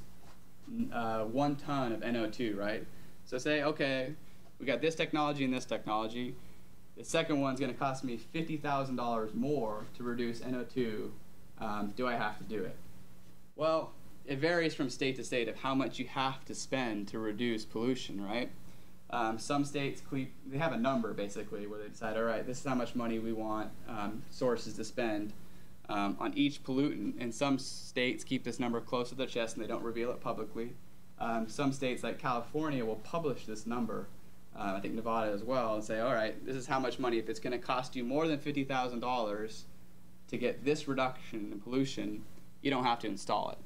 1 ton of NO2, right? So say, okay, we got this technology and this technology. The second one's going to cost me $50,000 more to reduce NO2. Do I have to do it? Well, it varies from state to state of how much you have to spend to reduce pollution, right? Some states, they have a number basically where they decide, all right, this is how much money we want sources to spend on each pollutant. And some states keep this number close to their chest and they don't reveal it publicly. Some states like California will publish this number, I think Nevada as well, and say, all right, this is how much money. If it's going to cost you more than $50,000 to get this reduction in pollution, you don't have to install it.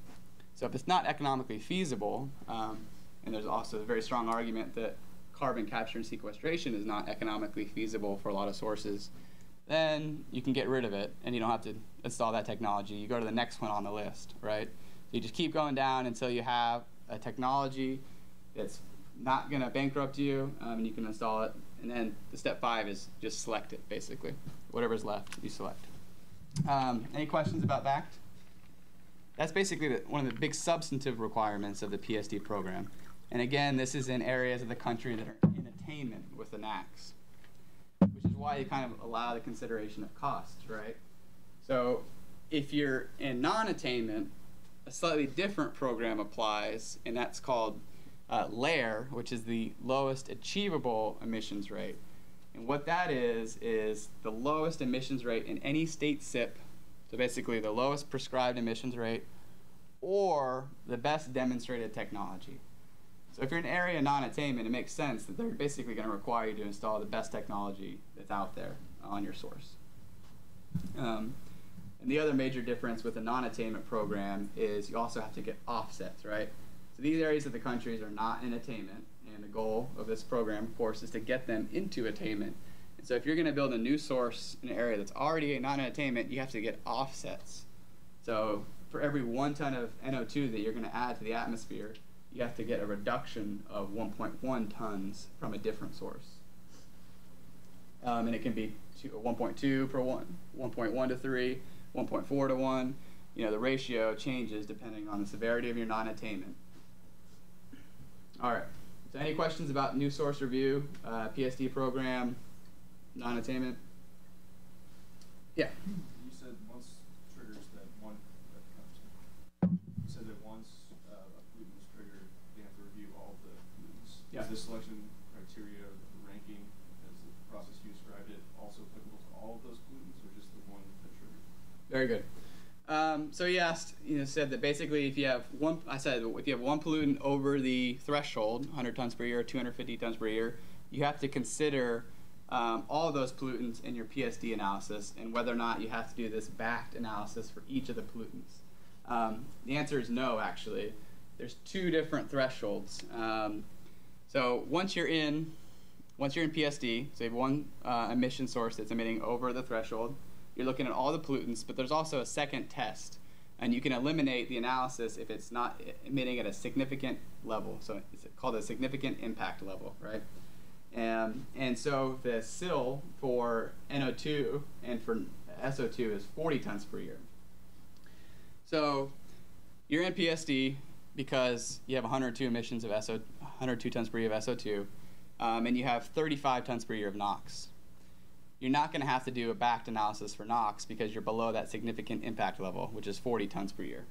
So if it's not economically feasible, and there's also a very strong argument that carbon capture and sequestration is not economically feasible for a lot of sources, then you can get rid of it and you don't have to install that technology. You go to the next one on the list, right? So you just keep going down until you have a technology that's not going to bankrupt you, and you can install it. And then the step 5 is just select it, basically. Whatever's left, you select. Any questions about BACT? That's basically one of the big substantive requirements of the PSD program. And again, this is in areas of the country that are in attainment with the NACs, which is why you kind of allow the consideration of costs, right? So if you're in non-attainment, a slightly different program applies, and that's called LAIR, which is the lowest achievable emissions rate. And what that is the lowest emissions rate in any state SIP, so basically the lowest prescribed emissions rate, or the best demonstrated technology. So if you're in an area of non-attainment, it makes sense that they're basically going to require you to install the best technology that's out there on your source. And the other major difference with a non-attainment program is you also have to get offsets, right? So these areas of the countries are not in attainment, and the goal of this program, of course, is to get them into attainment. And so if you're going to build a new source in an area that's already not in attainment, you have to get offsets. So for every 1 ton of NO2 that you're going to add to the atmosphere, you have to get a reduction of 1.1 tons from a different source. And it can be 1.2 per 1, 1.1 to 3, 1.4 to 1. The ratio changes depending on the severity of your non-attainment. All right, so any questions about new source review, PSD program, non-attainment? Yeah? You said once triggers that one, you said that once a pollutant is triggered, they have to review all of the pollutants. Yeah. Is this selection criteria, ranking, as the process you described it, also applicable to all of those pollutants, or just the one that triggered? Very good. So you asked, said that basically if you have one pollutant over the threshold, 100 tons per year, 250 tons per year, you have to consider all of those pollutants in your PSD analysis and whether or not you have to do this BACT analysis for each of the pollutants. The answer is no, actually. There's 2 different thresholds. So once you're in PSD, so you have one emission source that's emitting over the threshold, you're looking at all the pollutants, but there's also a second test. And you can eliminate the analysis if it's not emitting at a significant level. So it's called a significant impact level, right? And so the SIL for NO2 and for SO2 is 40 tons per year. So you're in PSD because you have 102 emissions of 102 tons per year of SO2, and you have 35 tons per year of NOx. You're not going to have to do a BACT analysis for NOx because you're below that significant impact level, which is 40 tons per year.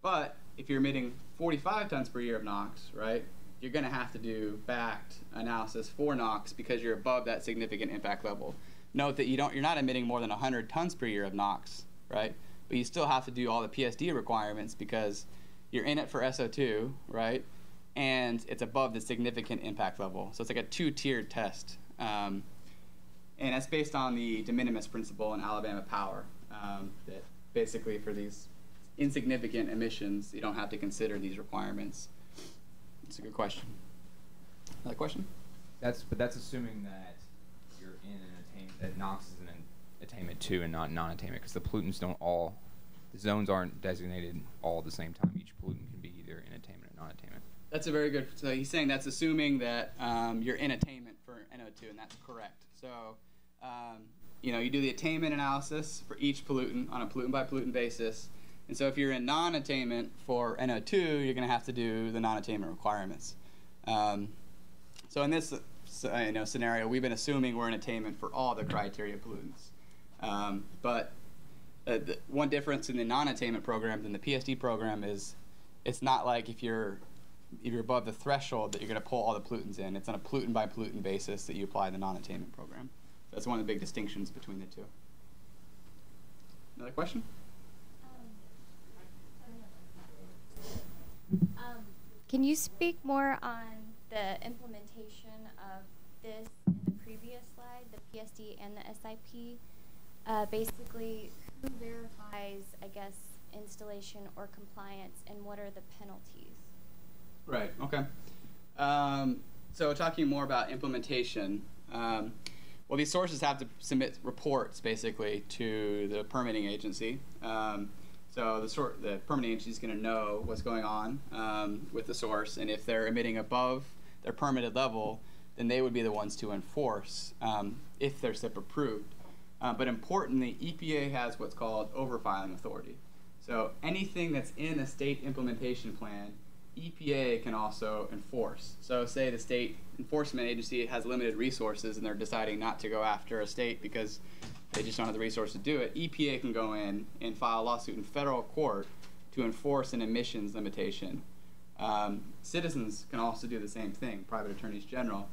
But if you're emitting 45 tons per year of NOx, right, you're going to have to do BACT analysis for NOx because you're above that significant impact level. Note that you're not emitting more than 100 tons per year of NOx, right? But you still have to do all the PSD requirements because you're in it for SO2, right? And it's above the significant impact level. So it's like a 2-tiered test. And that's based on the de minimis principle in Alabama Power, that basically for these insignificant emissions, you don't have to consider these requirements. It's a good question. Another question? But that's assuming that you're in an attainment, that NOx is in an attainment 2 and not non-attainment, because the pollutants don't all, the zones aren't designated all at the same time. Each pollutant can be either in attainment or non-attainment. That's a very good, so he's saying that's assuming that you're in attainment for NO2, and that's correct. So, you do the attainment analysis for each pollutant on a pollutant by pollutant basis. And so if you're in non-attainment for NO2, you're going to have to do the non-attainment requirements. So in this scenario, we've been assuming we're in attainment for all the criteria pollutants. But the one difference in the non-attainment program than the PSD program is it's not like if you're above the threshold that you're going to pull all the pollutants in. It's on a pollutant by pollutant basis that you apply the non-attainment program. So that's one of the big distinctions between the two. Another question? Can you speak more on the implementation of this in the previous slide, the PSD and the SIP? Basically, who verifies, I guess, installation or compliance, and what are the penalties? Right, okay. So talking more about implementation, well, these sources have to submit reports, basically, to the permitting agency. So the permitting agency is going to know what's going on with the source, and if they're emitting above their permitted level, then they would be the ones to enforce if they're SIP approved. But importantly, EPA has what's called overfiling authority. So anything that's in a state implementation plan, EPA can also enforce. So say the state enforcement agency has limited resources and they're deciding not to go after a state because they just don't have the resources to do it, EPA can go in and file a lawsuit in federal court to enforce an emissions limitation. Citizens can also do the same thing, private attorneys general.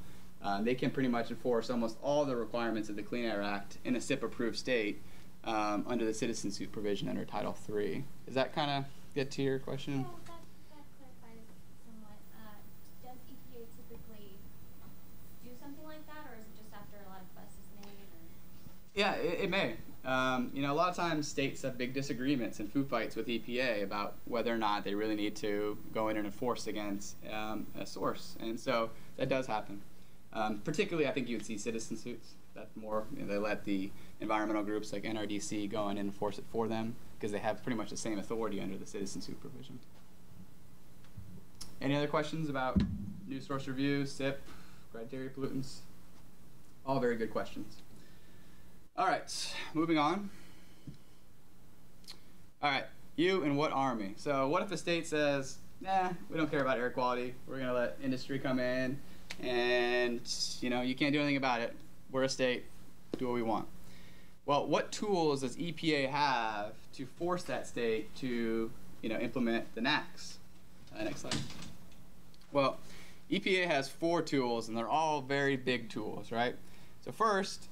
They can pretty much enforce almost all the requirements of the Clean Air Act in a SIP-approved state under the citizen suit provision under Title III. Does that kind of get to your question? Yeah, that clarifies somewhat. Does EPA typically do something like that, or is it just after a lot of fuss is made? Yeah, it may. A lot of times states have big disagreements and food fights with EPA about whether or not they really need to go in and enforce against a source. And so that does happen. Particularly, I think you would see citizen suits. That more, they let the environmental groups like NRDC go in and enforce it for them because they have pretty much the same authority under the citizen suit provision. Any other questions about new source review, SIP, criteria pollutants? All very good questions. All right, moving on. All right, you and what army? So what if the state says, nah, we don't care about air quality. We're going to let industry come in and, you can't do anything about it. We're a state, do what we want. Well, what tools does EPA have to force that state to, implement the NACs? Next slide. Well, EPA has 4 tools, and they're all very big tools, right? So first,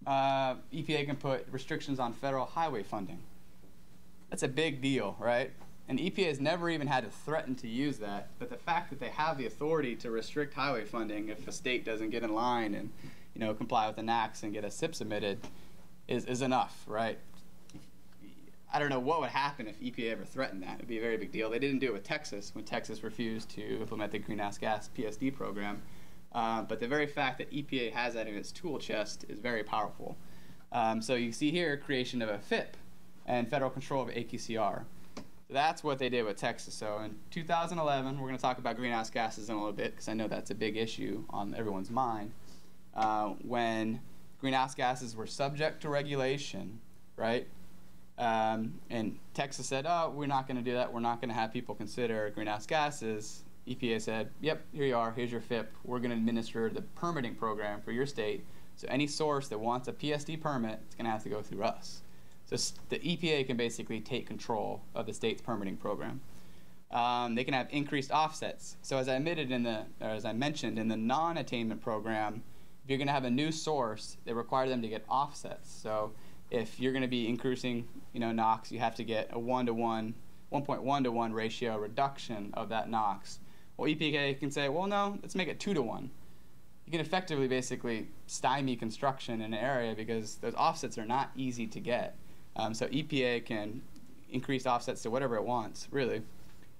EPA can put restrictions on federal highway funding. That's a big deal, right? And EPA has never even had to threaten to use that, but the fact that they have the authority to restrict highway funding if a state doesn't get in line and comply with the NACs and get a SIP submitted is enough, right? I don't know what would happen if EPA ever threatened that. It would be a very big deal. They didn't do it with Texas when Texas refused to implement the greenhouse gas PSD program. But the very fact that EPA has that in its tool chest is very powerful. So you see here creation of a FIP and federal control of AQCR. So that's what they did with Texas. So in 2011, we're going to talk about greenhouse gases in a little bit because I know that's a big issue on everyone's mind. When greenhouse gases were subject to regulation, right? And Texas said, oh, we're not going to do that. We're not going to have people consider greenhouse gases. EPA said, yep, here you are. Here's your FIP. We're going to administer the permitting program for your state. So any source that wants a PSD permit, it's going to have to go through us. So the EPA can basically take control of the state's permitting program. They can have increased offsets. So as I mentioned in the non-attainment program, if you're going to have a new source, they require them to get offsets. So if you're going to be increasing, NOx, you have to get a 1.1 to 1 ratio reduction of that NOx. Well, EPA can say, well, no, let's make it 2 to 1. You can effectively basically stymie construction in an area because those offsets are not easy to get. So EPA can increased offsets to whatever it wants, really.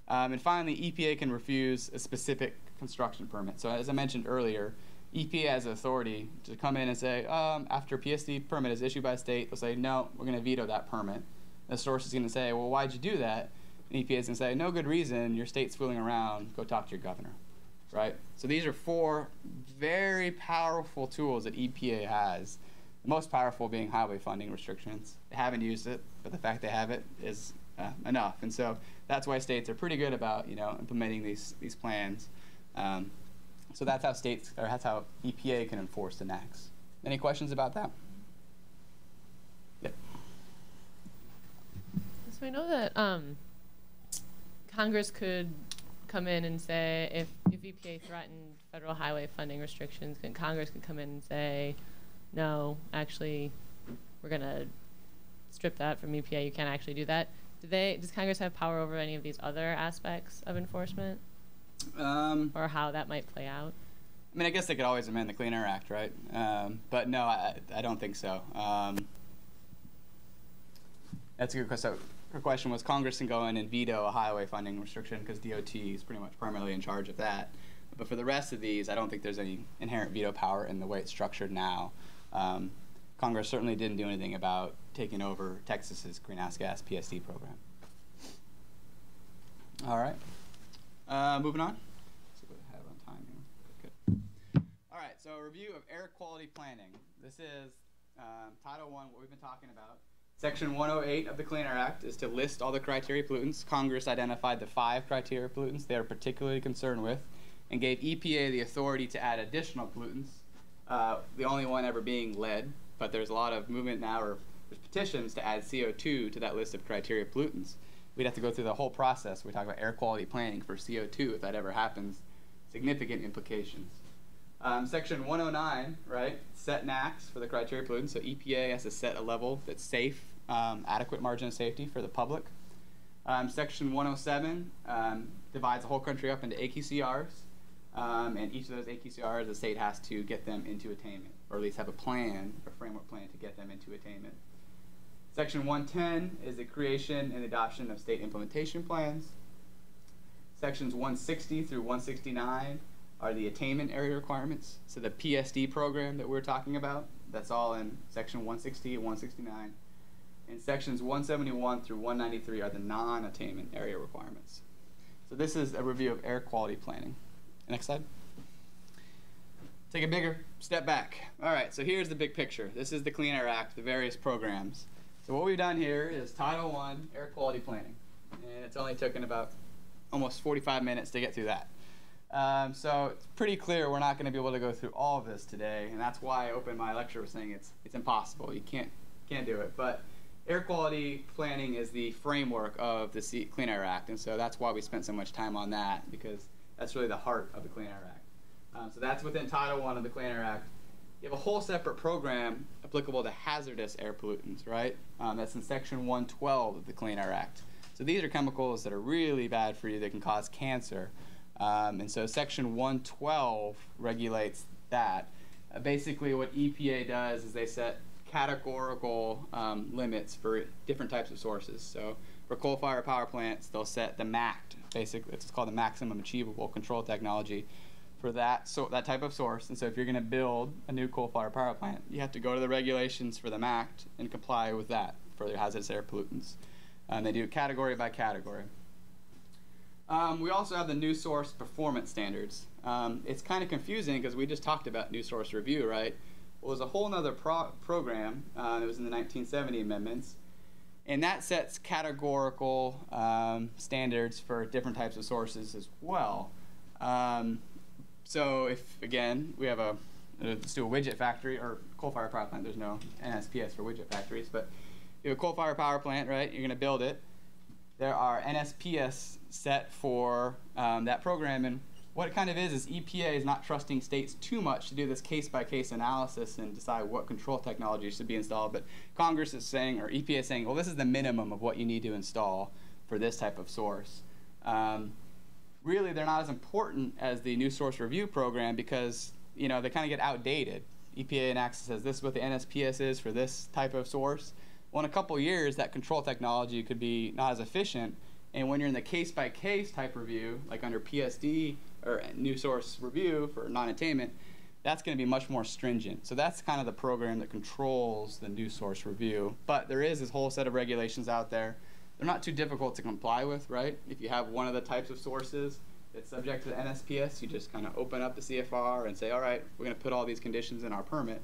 And finally, EPA can refuse a specific construction permit. So as I mentioned earlier, EPA has the authority to come in and say, after a PSD permit is issued by a state, they'll say, no, we're going to veto that permit. The source is going to say, well, why'd you do that? And EPA is going to say, no good reason, your state's fooling around, go talk to your governor, right? So these are 4 very powerful tools that EPA has, the most powerful being highway funding restrictions. They haven't used it, but the fact they have it is enough. And so that's why states are pretty good about, implementing these plans. So that's how that's how EPA can enforce the NACs. Any questions about that? Yep. So I know that Congress could come in and say, if EPA threatened federal highway funding restrictions, Congress could come in and say, no, actually, we're going to strip that from EPA. You can't actually do that. Does Congress have power over any of these other aspects of enforcement? Or how that might play out? I mean, I guess they could always amend the Clean Air Act, right? But no, I don't think so. That's a good question. So her question was, Congress can go in and veto a highway funding restriction because DOT is pretty much primarily in charge of that. But for the rest of these, I don't think there's any inherent veto power in the way it's structured now. Congress certainly didn't do anything about taking over Texas's greenhouse gas PSD program. All right. Moving on. Let's see what I have on time here. Good. All right, so a review of air quality planning. This is Title I, what we've been talking about. Section 108 of the Clean Air Act is to list all the criteria pollutants. Congress identified the 5 criteria pollutants they are particularly concerned with and gave EPA the authority to add additional pollutants, the only one ever being lead, but there's a lot of movement now, or there's petitions to add CO2 to that list of criteria pollutants. We'd have to go through the whole process. We talk about air quality planning for CO2 if that ever happens. Significant implications. Section 109, right, set NACs for the criteria pollutants. So EPA has to set a level that's safe, adequate margin of safety for the public. Section 107 divides the whole country up into AQCRs, and each of those AQCRs, the state has to get them into attainment, or at least have a plan, a framework plan to get them into attainment. Section 110 is the creation and adoption of state implementation plans. Sections 160 through 169 are the attainment area requirements. So the PSD program that we're talking about, that's all in Section 160 and 169. And sections 171 through 193 are the non-attainment area requirements. So this is a review of air quality planning. Next slide. Take a bigger step back. All right, so here's the big picture. This is the Clean Air Act, the various programs. So what we've done here is Title I, air quality planning. And it's only taken about almost 45 minutes to get through that. So it's pretty clear we're not going to be able to go through all of this today, and that's why I opened my lecture with saying it's impossible. You can't do it. But air quality planning is the framework of the Clean Air Act, and so that's why we spent so much time on that, because that's really the heart of the Clean Air Act. So that's within Title I of the Clean Air Act. You have a whole separate program applicable to hazardous air pollutants, right? That's in Section 112 of the Clean Air Act. So these are chemicals that are really bad for you that can cause cancer. And so Section 112 regulates that. Basically what EPA does is they set categorical limits for different types of sources. So for coal-fired power plants, they'll set the MACT, basically it's called the maximum achievable control technology for that type of source. And so if you're going to build a new coal-fired power plant, you have to go to the regulations for the MACT and comply with that for their hazardous air pollutants. They do it category by category. We also have the new source performance standards. It's kind of confusing because we just talked about new source review, right? Well, there's a whole other program that was in the 1970 amendments, and that sets categorical standards for different types of sources as well. So if, again, we have let's do a widget factory or coal-fired power plant. There's no NSPS for widget factories, but you have a coal-fired power plant, right? You're going to build it. There are NSPS set for that program, and what it kind of is EPA is not trusting states too much to do this case-by-case analysis and decide what control technology should be installed, but Congress is saying, or EPA is saying, well, this is the minimum of what you need to install for this type of source. Really, they're not as important as the new source review program because, they kind of get outdated. EPA enacts says this is what the NSPS is for this type of source, Well, in a couple years, that control technology could be not as efficient, and when you're in the case-by-case type review, like under PSD or new source review for non-attainment, that's going to be much more stringent. So that's kind of the program that controls the new source review. But there is this whole set of regulations out there. They're not too difficult to comply with, right? If you have one of the types of sources that's subject to the NSPS, you just kind of open up the CFR and say, all right, we're going to put all these conditions in our permit.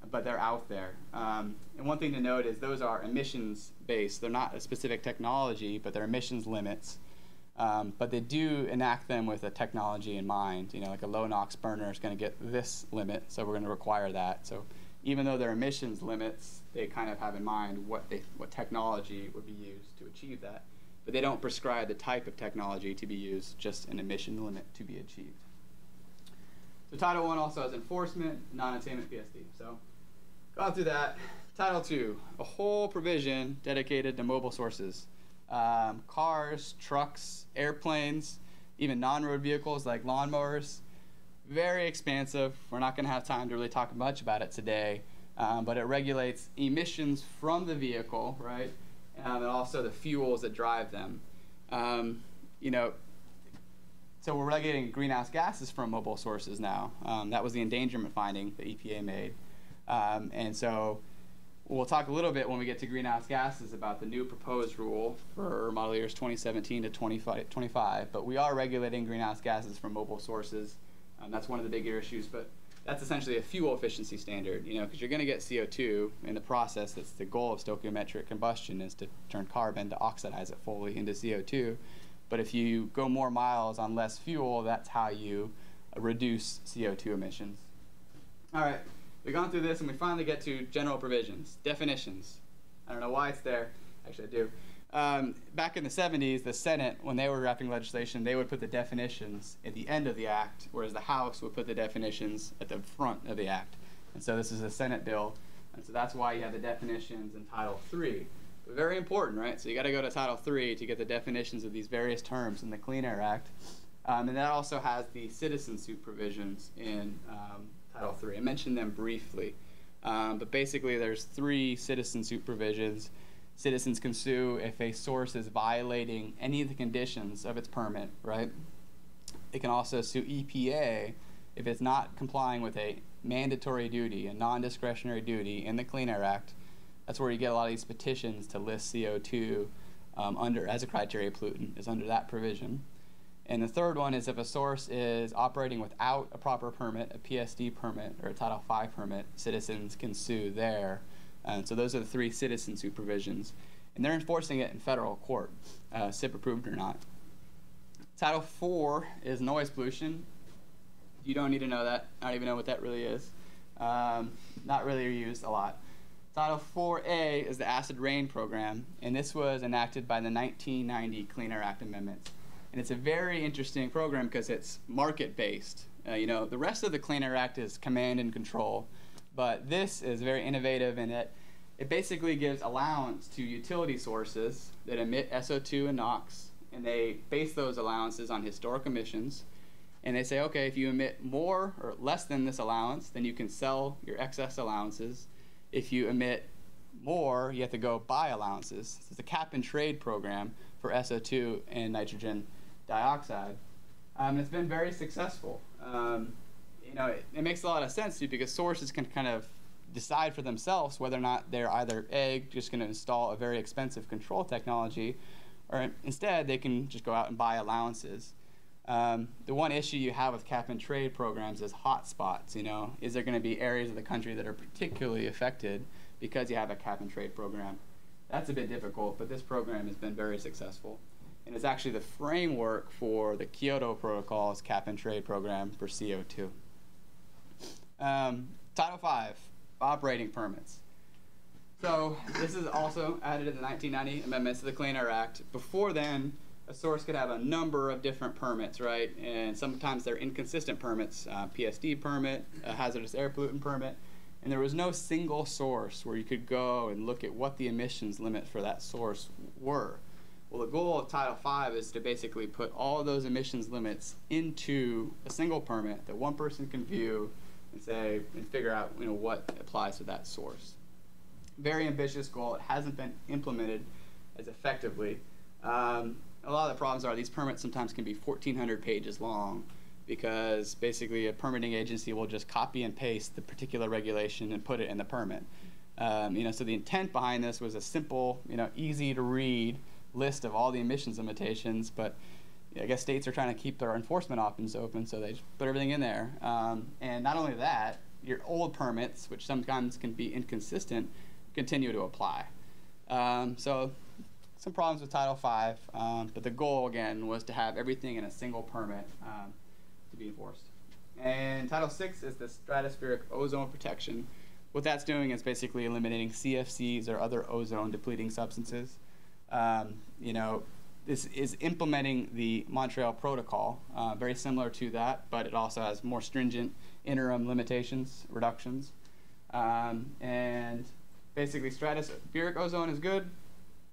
But they're out there. And one thing to note is those are emissions-based. They're not a specific technology, but they're emissions limits. But they do enact them with a technology in mind. You know, like a low NOx burner is going to get this limit, so we're going to require that. So even though they're emissions limits, they kind of have in mind what technology would be used to achieve that. But they don't prescribe the type of technology to be used, just an emission limit to be achieved. So Title I also has enforcement, non-attainment PSD. So gone through that. Title II, a whole provision dedicated to mobile sources. Cars, trucks, airplanes, even non-road vehicles like lawnmowers. Very expansive. We're not going to have time to really talk much about it today, but it regulates emissions from the vehicle, right, and also the fuels that drive them. You know, so we're regulating greenhouse gases from mobile sources now. That was the endangerment finding that EPA made, and so we'll talk a little bit when we get to greenhouse gases about the new proposed rule for model years 2017 to 2025, but we are regulating greenhouse gases from mobile sources. That's one of the bigger issues, but that's essentially a fuel efficiency standard, you know, because you're going to get CO2 in the process. That's the goal of stoichiometric combustion, is to turn carbon to oxidize it fully into CO2. But if you go more miles on less fuel, that's how you reduce CO2 emissions. All right. We've gone through this, and we finally get to general provisions, definitions. I don't know why it's there. Actually, I do. Back in the 70s, the Senate, when they were drafting legislation, they would put the definitions at the end of the act, whereas the House would put the definitions at the front of the act. And so this is a Senate bill, and so that's why you have the definitions in Title III. But very important, right? So you got to go to Title III to get the definitions of these various terms in the Clean Air Act. And that also has the citizen suit provisions in Title III. I mentioned them briefly, but basically there's 3 citizen suit provisions. Citizens can sue if a source is violating any of the conditions of its permit, right? They can also sue EPA if it's not complying with a mandatory duty, a non-discretionary duty in the Clean Air Act. That's where you get a lot of these petitions to list CO2 under as a criteria pollutant, is under that provision. And the third one is if a source is operating without a proper permit, a PSD permit or a Title V permit, citizens can sue there. And so those are the 3 citizen suit provisions. And they're enforcing it in federal court, SIP approved or not. Title IV is noise pollution. You don't need to know that. I don't even know what that really is. Not really used a lot. Title IV-A is the acid rain program, and this was enacted by the 1990 Clean Air Act amendments. And it's a very interesting program because it's market-based. You know, the rest of the Clean Air Act is command and control, but this is very innovative in that it basically gives allowance to utility sources that emit SO2 and NOx, and they base those allowances on historic emissions. And they say, okay, if you emit more or less than this allowance, then you can sell your excess allowances. If you emit more, you have to go buy allowances. It's a cap and trade program for SO2 and nitrogen dioxide. It's been very successful. You know, it makes a lot of sense to you because sources can kind of decide for themselves whether or not they're either just going to install a very expensive control technology, or instead they can just go out and buy allowances. The one issue you have with cap and trade programs is hot spots. You know, is there going to be areas of the country that are particularly affected because you have a cap and trade program? That's a bit difficult, but this program has been very successful. And it's actually the framework for the Kyoto Protocol's cap and trade program for CO2. Title V, operating permits. So this is also added in the 1990 amendments to the Clean Air Act. Before then, a source could have a number of different permits, right? And sometimes they're inconsistent permits, PSD permit, a hazardous air pollutant permit, and there was no single source where you could go and look at what the emissions limit for that source were. Well, the goal of Title V is to basically put all of those emissions limits into a single permit that one person can view and say and figure out, you know, what applies to that source. very ambitious goal. It hasn't been implemented as effectively. A lot of the problems are these permits sometimes can be 1,400 pages long because basically a permitting agency will just copy and paste the particular regulation and put it in the permit. So the intent behind this was a simple, easy to read list of all the emissions limitations, but I guess states are trying to keep their enforcement options open, so they just put everything in there. And not only that, your old permits, which sometimes can be inconsistent, continue to apply. So some problems with Title V, but the goal, again, was to have everything in a single permit to be enforced. And Title VI is the stratospheric ozone protection. What that's doing is basically eliminating CFCs or other ozone-depleting substances. This is implementing the Montreal Protocol, very similar to that, but it also has more stringent interim limitations, reductions. And basically, stratospheric ozone is good,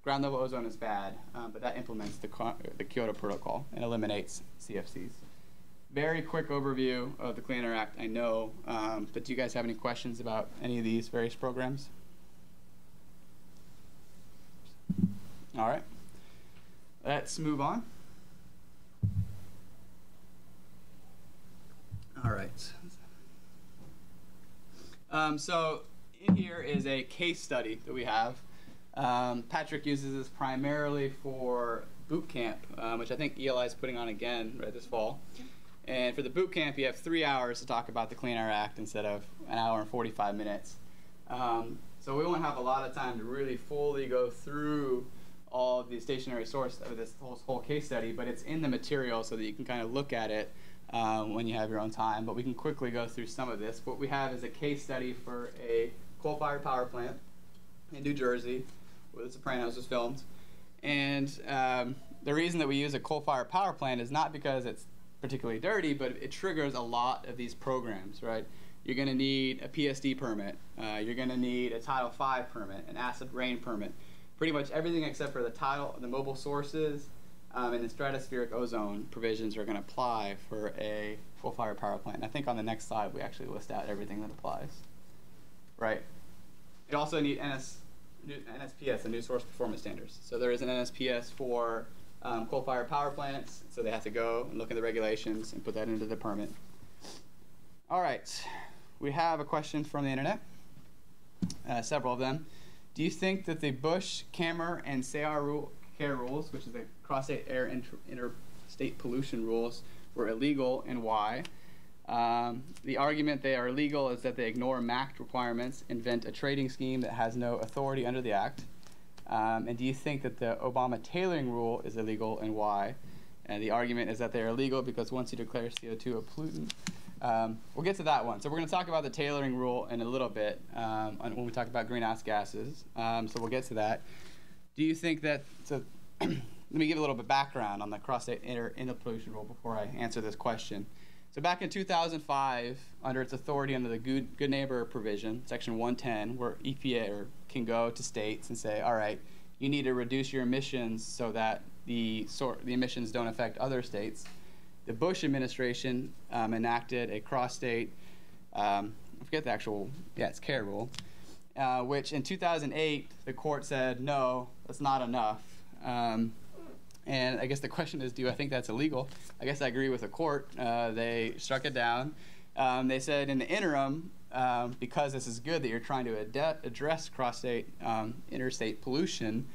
ground level ozone is bad, but that implements the Kyoto Protocol and eliminates CFCs. Very quick overview of the Clean Air Act, I know, but do you guys have any questions about any of these various programs? All right, let's move on. All right. So in here is a case study that we have. Patrick uses this primarily for boot camp, which I think ELI is putting on again right this fall. And for the boot camp, you have 3 hours to talk about the Clean Air Act instead of an hour and 45 minutes. So we won't have a lot of time to really fully go through all of the stationary source of this whole case study, but it's in the material so that you can kind of look at it when you have your own time. But we can quickly go through some of this. What we have is a case study for a coal-fired power plant in New Jersey where The Sopranos was filmed. And the reason that we use a coal-fired power plant is not because it's particularly dirty, but it triggers a lot of these programs, right? You're going to need a PSD permit. You're going to need a Title V permit, an acid rain permit. Pretty much everything except for the mobile sources and the stratospheric ozone provisions are going to apply for a coal-fired power plant. And I think on the next slide we actually list out everything that applies. Right. You also need NSPS, the New Source Performance Standards. So there is an NSPS for coal-fired power plants, so they have to go and look at the regulations and put that into the permit. All right, we have a question from the internet, several of them. Do you think that the Bush, Kammer, and CARE rules, which is the CrossState Air Interstate Pollution rules, were illegal, and why? The argument they are illegal is that they ignore MACT requirements, invent a trading scheme that has no authority under the Act. And do you think that the Obama tailoring rule is illegal, and why? And the argument is that they are illegal because once you declare CO2 a pollutant, we'll get to that one. So we're going to talk about the tailoring rule in a little bit when we talk about greenhouse gases. So we'll get to that. Do you think that, so let me give a little bit of background on the CrossState Air Pollution rule before I answer this question. So back in 2005, under its authority under the Good Neighbor provision, Section 110, where EPA can go to states and say, all right, you need to reduce your emissions so that the emissions don't affect other states. The Bush administration enacted a cross-state, I forget the actual, it's CARE rule, which in 2008, the court said, no, that's not enough. And I guess the question is, do I think that's illegal? I guess I agree with the court. They struck it down. They said in the interim, because this is good that you're trying to address cross-state interstate pollution,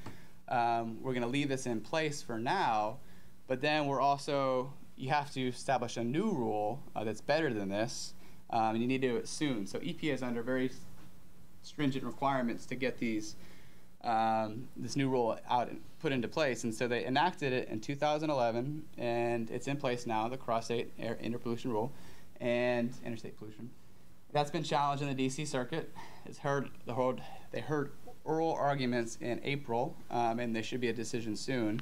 we're going to leave this in place for now, but then you have to establish a new rule that's better than this, and you need to do it soon. So EPA is under very stringent requirements to get this new rule out and put into place, and so they enacted it in 2011, and it's in place now, the cross-state air interpollution rule and interstate pollution. That's been challenged in the D.C. Circuit. They heard oral arguments in April, and there should be a decision soon.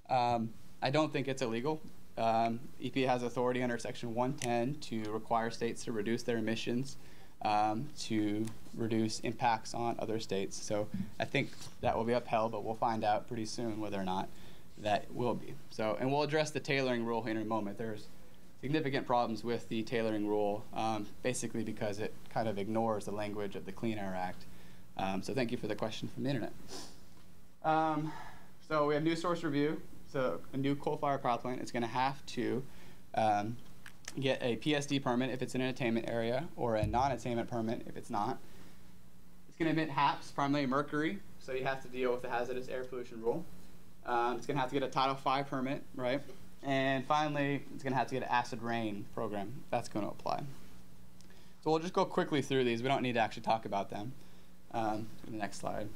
I don't think it's illegal. EPA has authority under Section 110 to require states to reduce their emissions to reduce impacts on other states. So I think that will be upheld, but we'll find out pretty soon whether or not that will be. So, and we'll address the tailoring rule here in a moment. There's significant problems with the tailoring rule, basically because it kind of ignores the language of the Clean Air Act. So thank you for the question from the internet. So we have new source review. So a new coal-fired power plant is going to have to get a PSD permit if it's in an attainment area, or a non-attainment permit if it's not. It's going to emit HAPs, primarily mercury, so you have to deal with the hazardous air pollution rule. It's going to have to get a Title V permit, right? And finally, it's going to have to get an acid rain program. That's going to apply. So we'll just go quickly through these. We don't need to actually talk about them. The next slide.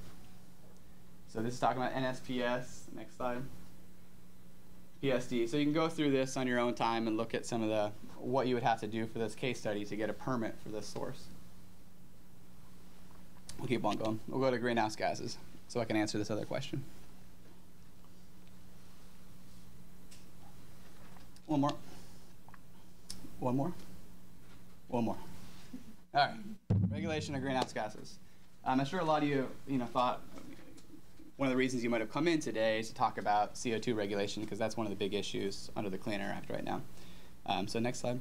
So this is talking about NSPS. Next slide. PSD. So you can go through this on your own time and look at some of what you would have to do for this case study to get a permit for this source. We'll keep on going. We'll go to greenhouse gases so I can answer this other question. One more. One more. One more. All right. Regulation of greenhouse gases. I'm sure a lot of you, thought one of the reasons you might have come in today is to talk about CO2 regulation, because that's one of the big issues under the Clean Air Act right now. So next slide.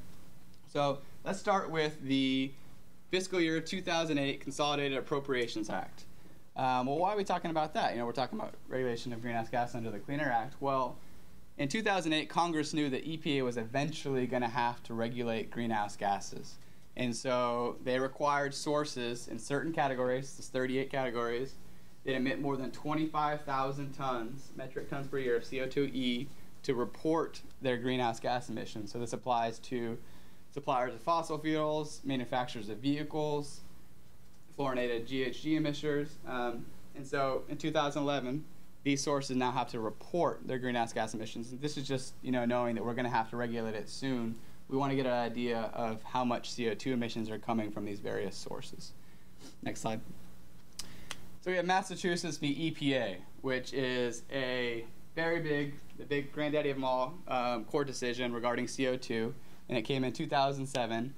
So let's start with the fiscal year 2008 Consolidated Appropriations Act. Well, why are we talking about that? We're talking about regulation of greenhouse gas under the Clean Air Act. Well, in 2008, Congress knew that EPA was eventually going to have to regulate greenhouse gases. And so they required sources in certain categories, there's 38 categories, that emit more than 25,000 metric tons per year of CO2e to report their greenhouse gas emissions. So this applies to suppliers of fossil fuels, manufacturers of vehicles, fluorinated GHG emitters. And so in 2011, these sources now have to report their greenhouse gas emissions. And this is just, knowing that we're going to have to regulate it soon. We want to get an idea of how much CO2 emissions are coming from these various sources. Next slide. So we have Massachusetts v. EPA, which is a the big granddaddy of them all, court decision regarding CO2, and it came in 2007.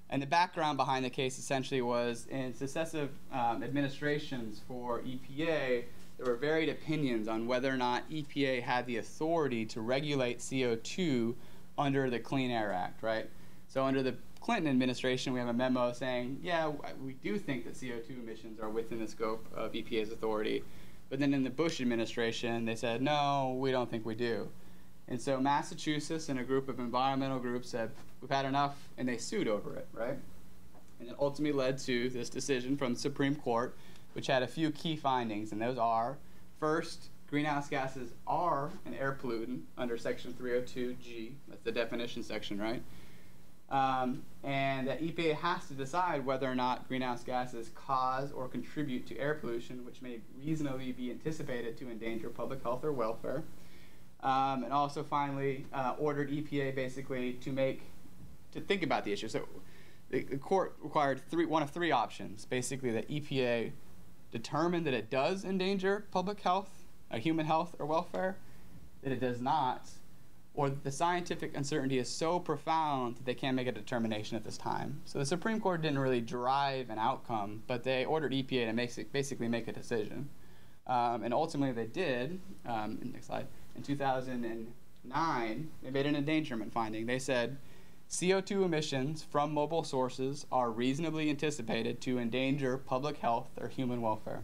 And the background behind the case essentially was in successive administrations for EPA, there were varied opinions on whether or not EPA had the authority to regulate CO2 under the Clean Air Act, right? So under the Clinton administration, we have a memo saying, yeah, we do think that CO2 emissions are within the scope of EPA's authority. But then in the Bush administration, they said, no, we don't think we do. And so Massachusetts and a group of environmental groups said, we've had enough, and they sued over it, right? And it ultimately led to this decision from the Supreme Court, which had a few key findings, and those are, first, greenhouse gases are an air pollutant under Section 302G. That's the definition section, right? And that EPA has to decide whether or not greenhouse gases cause or contribute to air pollution, which may reasonably be anticipated to endanger public health or welfare. And also, finally, ordered EPA basically to think about the issue. So the court required one of three options, basically that EPA determine that it does endanger public health, human health or welfare, that it does not, or that the scientific uncertainty is so profound that they can't make a determination at this time. So the Supreme Court didn't really drive an outcome, but they ordered EPA to basically make a decision. And ultimately they did, next slide, in 2009, they made an endangerment finding. They said, CO2 emissions from mobile sources are reasonably anticipated to endanger public health or human welfare.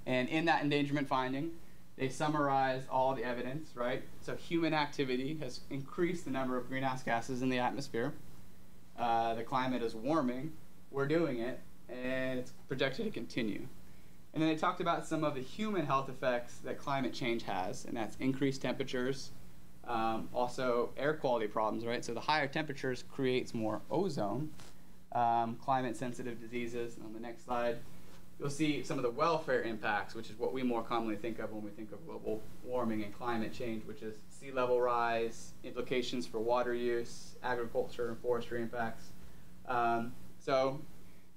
And in that endangerment finding, they summarized all the evidence, right? So human activity has increased the number of greenhouse gases in the atmosphere. The climate is warming. We're doing it, and it's projected to continue. And then they talked about some of the human health effects that climate change has, and that's increased temperatures, also air quality problems, right? So the higher temperatures creates more ozone, climate-sensitive diseases. And on the next slide, you'll see some of the welfare impacts, which is what we more commonly think of when we think of global warming and climate change, which is sea level rise, implications for water use, agriculture and forestry impacts. So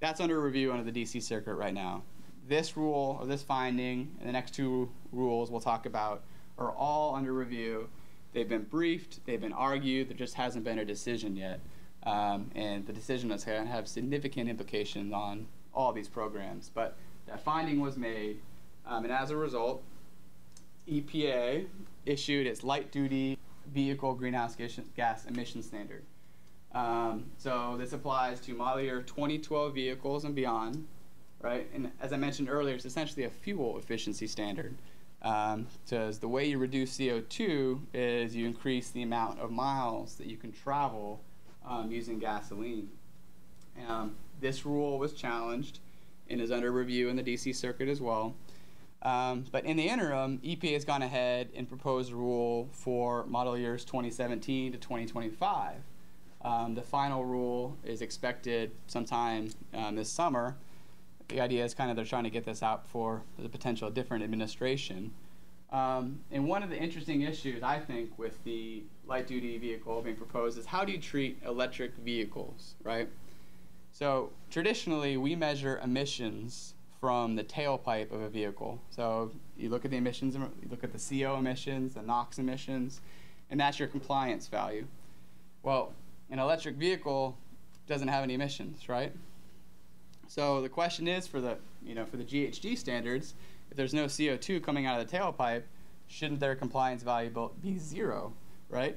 that's under review under the DC Circuit right now. This rule, or this finding, and the next two rules we'll talk about are all under review. They've been briefed, they've been argued, there just hasn't been a decision yet. And the decision is going to have significant implications on all these programs. But that finding was made, and as a result, EPA issued its light-duty vehicle greenhouse gas emission standard. So this applies to model year 2012 vehicles and beyond. right? And as I mentioned earlier, it's essentially a fuel efficiency standard. So the way you reduce CO2 is you increase the amount of miles that you can travel using gasoline. This rule was challenged and is under review in the DC Circuit as well. But in the interim, EPA has gone ahead and proposed a rule for model years 2017 to 2025. The final rule is expected sometime this summer. The idea is kind of they're trying to get this out for the potential different administration. And one of the interesting issues, I think, with the light-duty vehicle being proposed is how do you treat electric vehicles, right? So traditionally, we measure emissions from the tailpipe of a vehicle. So you look at the emissions, you look at the CO emissions, the NOx emissions, and that's your compliance value. Well, an electric vehicle doesn't have any emissions, right? So the question is for the GHG standards, if there's no CO2 coming out of the tailpipe, shouldn't their compliance value be 0, right?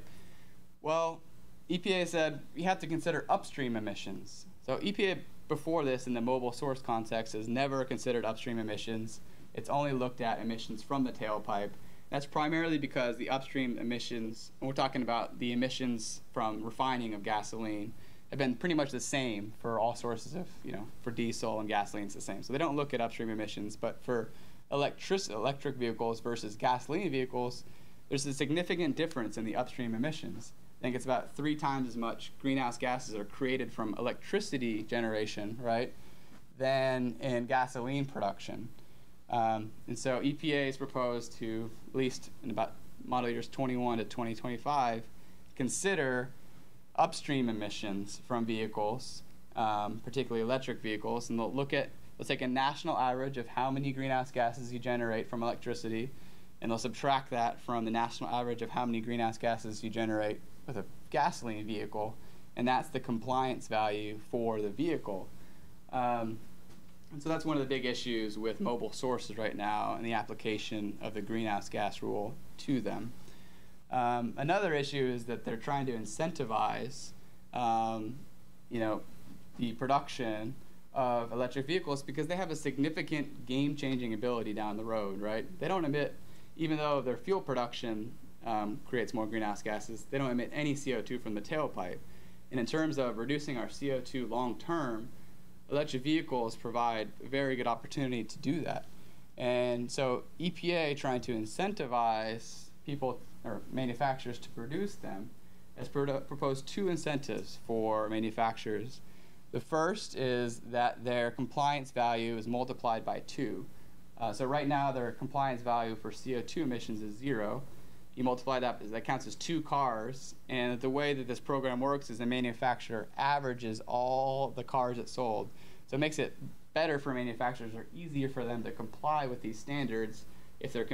Well, EPA said you have to consider upstream emissions. So EPA before this in the mobile source context has never considered upstream emissions. It's only looked at emissions from the tailpipe. That's primarily because the upstream emissions, and we're talking about the emissions from refining of gasoline, have been pretty much the same for all sources of, for diesel and gasoline, it's the same. So they don't look at upstream emissions, but for electric vehicles versus gasoline vehicles, there's a significant difference in the upstream emissions. I think it's about 3 times as much greenhouse gases are created from electricity generation, right, than in gasoline production. And so EPA has proposed to, at least in about model years 21 to 2025, consider upstream emissions from vehicles, particularly electric vehicles, and they'll take a national average of how many greenhouse gases you generate from electricity, and they'll subtract that from the national average of how many greenhouse gases you generate with a gasoline vehicle, and that's the compliance value for the vehicle. And so that's one of the big issues with mobile sources right now and the application of the greenhouse gas rule to them. Another issue is that they're trying to incentivize, the production of electric vehicles because they have a significant game-changing ability down the road, right? They don't emit, even though their fuel production creates more greenhouse gases, they don't emit any CO2 from the tailpipe. And in terms of reducing our CO2 long-term, electric vehicles provide a very good opportunity to do that. And so EPA, trying to incentivize people or manufacturers to produce them, has proposed 2 incentives for manufacturers. The first is that their compliance value is multiplied by 2. So right now their compliance value for CO2 emissions is 0. You multiply that counts as 2 cars, and the way that this program works is the manufacturer averages all the cars it sold. So it makes it better for manufacturers, or easier for them to comply with these standards if they're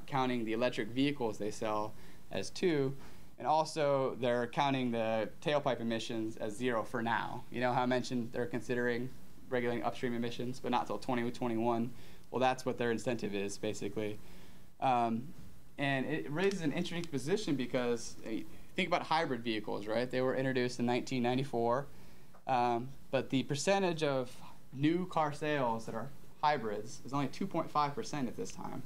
counting the electric vehicles they sell as 2, and also they're counting the tailpipe emissions as 0 for now. You know how I mentioned they're considering regulating upstream emissions, but not until 2021. Well, that's what their incentive is, basically. And it raises an interesting position because think about hybrid vehicles, right? They were introduced in 1994, but the percentage of new car sales that are hybrids is only 2.5% at this time.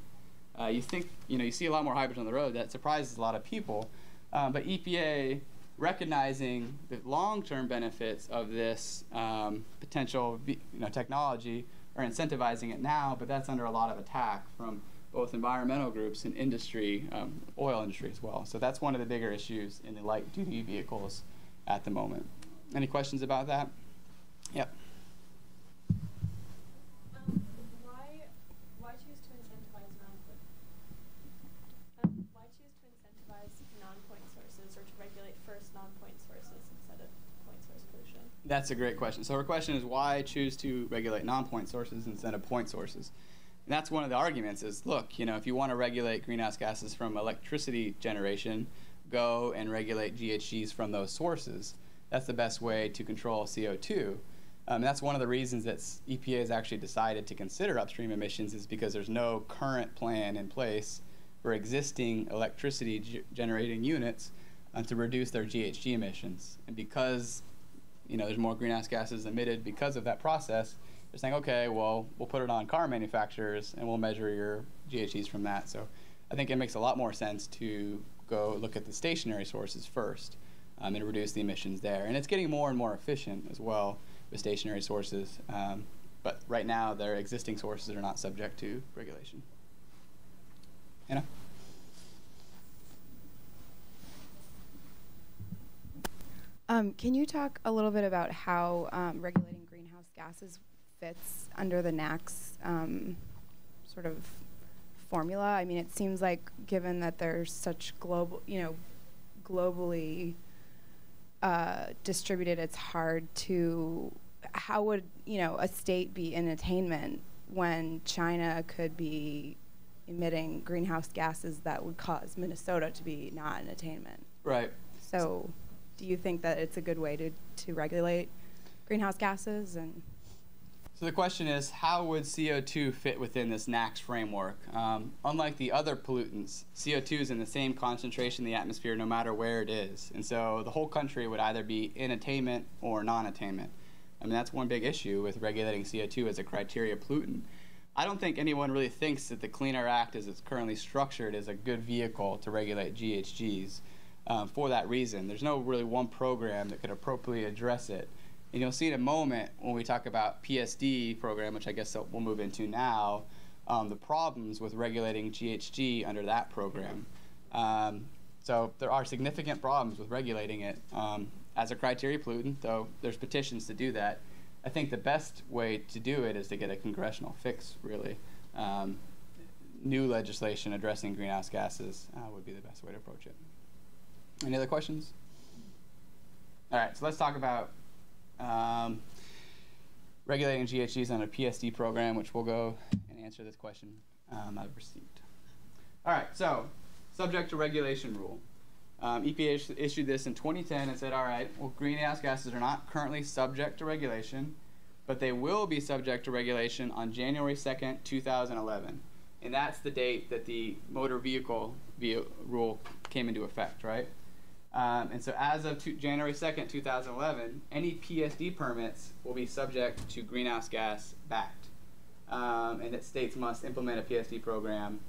You see a lot more hybrids on the road. That surprises a lot of people. But EPA, recognizing the long-term benefits of this potential technology, are incentivizing it now, but that's under a lot of attack from both environmental groups and industry, oil industry as well. So that's one of the bigger issues in the light-duty vehicles at the moment. Any questions about that? Yep. Why choose to incentivize non-point sources, or to regulate first non-point sources instead of point source pollution? That's a great question. So our question is, why choose to regulate non-point sources instead of point sources? And that's one of the arguments is, look, if you want to regulate greenhouse gases from electricity generation, go and regulate GHGs from those sources. That's the best way to control CO2. That's one of the reasons that EPA has actually decided to consider upstream emissions, is because there's no current plan in place for existing electricity generating units to reduce their GHG emissions. And because there's more greenhouse gases emitted because of that process, They're saying, okay, well, we'll put it on car manufacturers and we'll measure your GHGs from that. So I think it makes a lot more sense to go look at the stationary sources first and reduce the emissions there. And it's getting more and more efficient as well with stationary sources. But right now, their existing sources are not subject to regulation. Hannah? Can you talk a little bit about how regulating greenhouse gases fits under the NAAQS sort of formula? I mean, it seems like given that there's such globally distributed, it's hard to, how would, a state be in attainment when China could be emitting greenhouse gases that would cause Minnesota to be not in attainment? Right. So do you think that it's a good way to regulate greenhouse gases? And so the question is, how would CO2 fit within this NAAQS framework? Unlike the other pollutants, CO2 is in the same concentration in the atmosphere no matter where it is. And so the whole country would either be in attainment or non-attainment. I mean, that's one big issue with regulating CO2 as a criteria pollutant. I don't think anyone really thinks that the Clean Air Act as it's currently structured is a good vehicle to regulate GHGs. For that reason, there's no really one program that could appropriately address it. And you'll see in a moment when we talk about PSD program, which I guess we'll move into now, the problems with regulating GHG under that program. So there are significant problems with regulating it as a criteria pollutant, though there's petitions to do that. I think the best way to do it is to get a congressional fix, really. New legislation addressing greenhouse gases would be the best way to approach it. Any other questions? All right, so let's talk about regulating GHGs on a PSD program, which we'll go and answer this question I've received. All right, so subject to regulation rule. EPA issued this in 2010 and said, all right, well, greenhouse gases are not currently subject to regulation, but they will be subject to regulation on January 2nd, 2011. And that's the date that the motor vehicle rule came into effect, right? And so as of January 2nd, 2011, any PSD permits will be subject to greenhouse gas backed. And that states must implement a PSD program.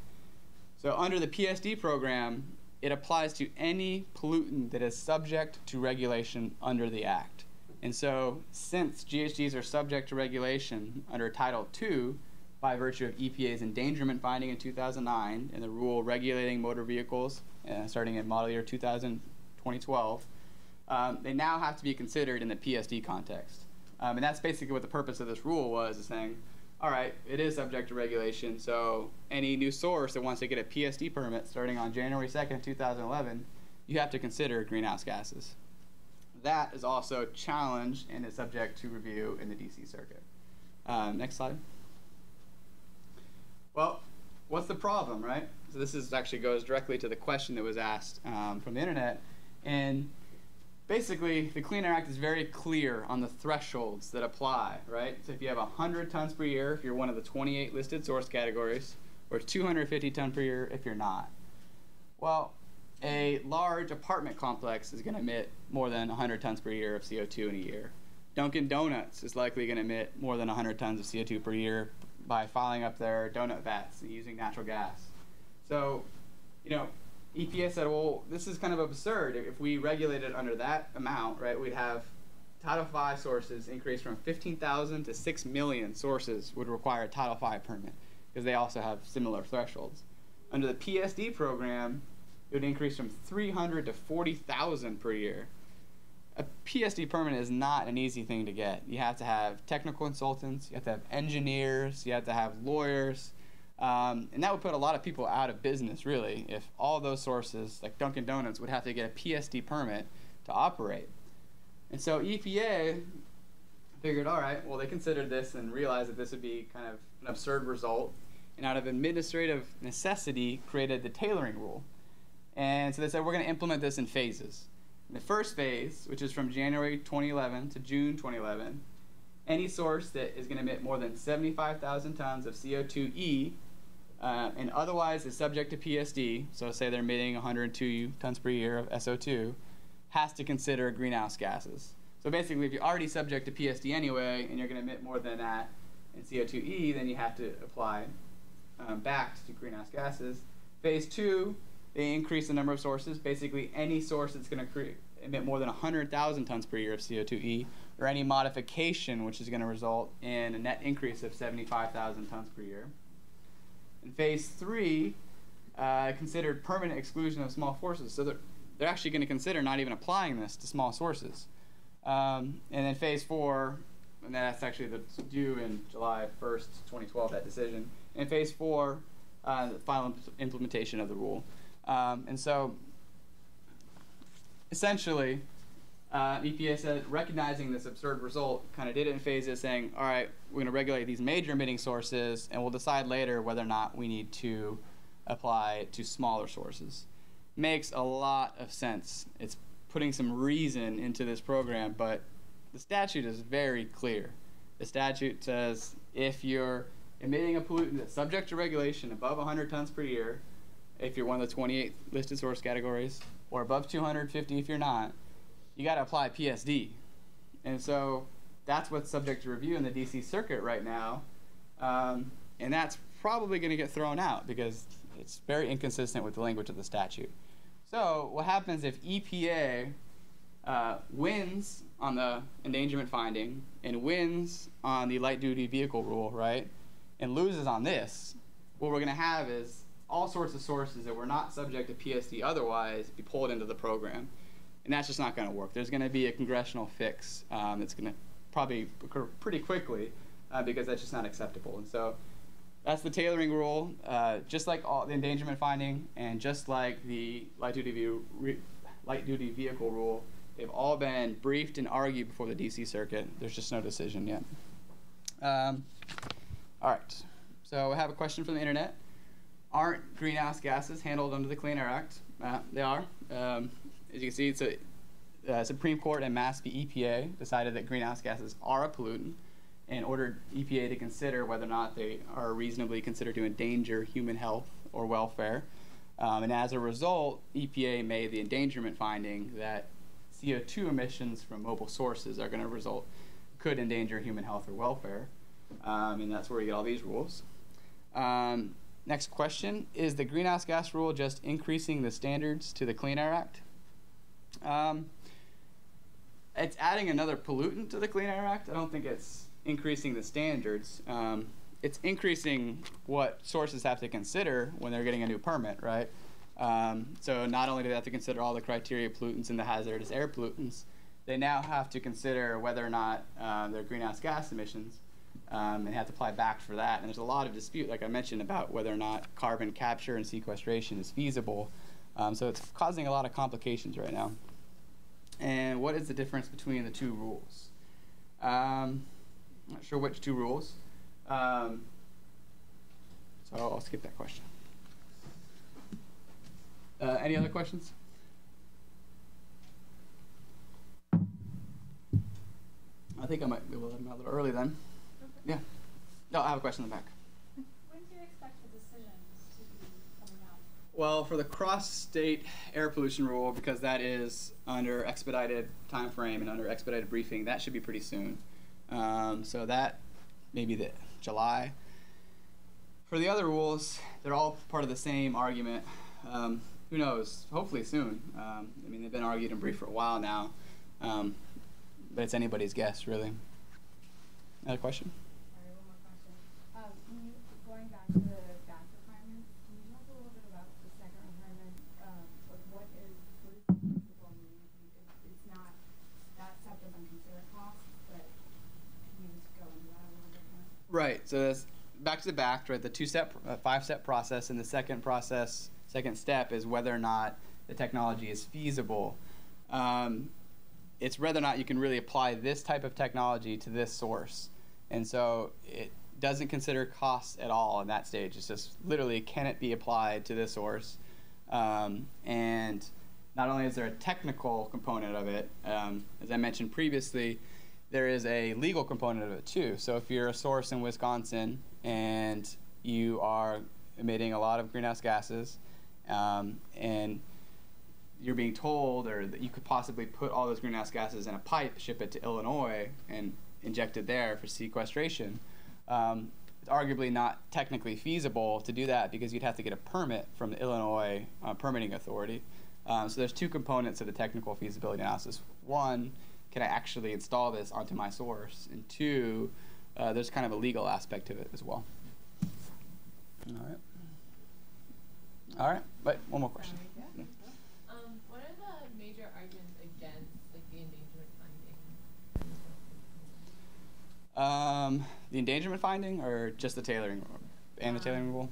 So under the PSD program, it applies to any pollutant that is subject to regulation under the Act. And so since GHGs are subject to regulation under Title II by virtue of EPA's endangerment finding in 2009 and the rule regulating motor vehicles starting in model year 2012, they now have to be considered in the PSD context. And that's basically what the purpose of this rule was, is saying, all right, it is subject to regulation, so any new source that wants to get a PSD permit starting on January 2nd, 2011, you have to consider greenhouse gases. That is also challenged and is subject to review in the DC Circuit. Next slide. Well, what's the problem, right? So this actually goes directly to the question that was asked from the internet. And basically, the Clean Air Act is very clear on the thresholds that apply, right? So if you have 100 tons per year, if you're one of the 28 listed source categories, or 250 tons per year if you're not. Well, a large apartment complex is going to emit more than 100 tons per year of CO2 in a year. Dunkin' Donuts is likely going to emit more than 100 tons of CO2 per year by filing up their donut vats and using natural gas. So, EPA said, well, this is kind of absurd. If we regulated under that amount, right, we'd have Title V sources increase from 15,000 to 6 million sources would require a Title V permit because they also have similar thresholds. Under the PSD program, it would increase from 300 to 40,000 per year. A PSD permit is not an easy thing to get. You have to have technical consultants, you have to have engineers, you have to have lawyers, and that would put a lot of people out of business, really, if all those sources, like Dunkin' Donuts, would have to get a PSD permit to operate. And so EPA figured, all right, well, they considered this and realized that this would be kind of an absurd result, and out of administrative necessity, created the tailoring rule. And so they said, we're going to implement this in phases. In the first phase, which is from January 2011 to June 2011, any source that is going to emit more than 75,000 tons of CO2e and otherwise is subject to PSD, so say they're emitting 102 tons per year of SO2, has to consider greenhouse gases. So basically, if you're already subject to PSD anyway and you're going to emit more than that, and CO2e, then you have to apply back to greenhouse gases. Phase 2, they increase the number of sources. Basically, any source that's going to emit more than 100,000 tons per year of CO2e, or any modification which is going to result in a net increase of 75,000 tons per year. In phase 3, considered permanent exclusion of small sources. So they're actually going to consider not even applying this to small sources. And then phase 4, and that's actually due in July 1st, 2012, that decision. In phase 4, the final implementation of the rule. And so, essentially, EPA said, recognizing this absurd result, kind of did it in phases, saying, all right, we're going to regulate these major emitting sources, and we'll decide later whether or not we need to apply it to smaller sources. Makes a lot of sense. It's putting some reason into this program, but the statute is very clear. The statute says if you're emitting a pollutant that's subject to regulation above 100 tons per year, if you're one of the 28 listed source categories, or above 250 if you're not, you got to apply PSD. And so that's what's subject to review in the DC Circuit right now. And that's probably going to get thrown out because it's very inconsistent with the language of the statute. So what happens if EPA wins on the endangerment finding and wins on the light-duty vehicle rule, right, and loses on this? What we're going to have is all sorts of sources that were not subject to PSD otherwise be pulled into the program. And that's just not going to work. There's going to be a congressional fix that's going to probably occur pretty quickly because that's just not acceptable. And so that's the tailoring rule. Just like all the endangerment finding and just like the light-duty vehicle rule, they've all been briefed and argued before the DC Circuit. There's just no decision yet. All right. So I have a question from the internet. Aren't greenhouse gases handled under the Clean Air Act? They are. As you can see, the Supreme Court and Mass v. EPA decided that greenhouse gases are a pollutant and ordered EPA to consider whether or not they are reasonably considered to endanger human health or welfare. And as a result, EPA made the endangerment finding that CO2 emissions from mobile sources are going to could endanger human health or welfare. And that's where we get all these rules. Next question, is the greenhouse gas rule just increasing the standards to the Clean Air Act? It's adding another pollutant to the Clean Air Act. I don't think it's increasing the standards. It's increasing what sources have to consider when they're getting a new permit, right? So not only do they have to consider all the criteria pollutants and the hazardous air pollutants, they now have to consider whether or not their greenhouse gas emissions and have to apply back for that. And there's a lot of dispute, like I mentioned, about whether or not carbon capture and sequestration is feasible. So it's causing a lot of complications right now. And what is the difference between the two rules? Not sure which two rules. So I'll skip that question. Any other questions? I think I might be able to let them out a little early then. Okay. Yeah. No, I have a question in the back. When do you expect the decisions to be coming out? Well, for the CrossState Air Pollution rule, because that is under expedited time frame and under expedited briefing, that should be pretty soon. So that maybe the July. For the other rules, they're all part of the same argument. Who knows? Hopefully soon. I mean, they've been argued and briefed for a while now, but it's anybody's guess, really. Another question? Sorry, one more question. Going back to the gas requirements, can you talk a little bit about the second requirement? Like what is feasible? I mean, it's not, that step doesn't consider costs, but can you just go into that a little bit more? Right. So that's back to the back, right? The five-step process, and the second step is whether or not the technology is feasible. It's whether or not you can really apply this type of technology to this source. And so it doesn't consider costs at all in that stage. It's just literally, can it be applied to this source? And not only is there a technical component of it, as I mentioned previously, there is a legal component of it too. So if you're a source in Wisconsin and you are emitting a lot of greenhouse gases, and you're being told or that you could possibly put all those greenhouse gases in a pipe, ship it to Illinois, and inject it there for sequestration, It's arguably not technically feasible to do that because you'd have to get a permit from the Illinois Permitting Authority. So there's two components of the technical feasibility analysis. One, can I actually install this onto my source? And two, there's kind of a legal aspect to it as well. All right, but one more question. What are the major arguments against like the endangerment finding? The endangerment finding, or just the tailoring and the tailoring rule?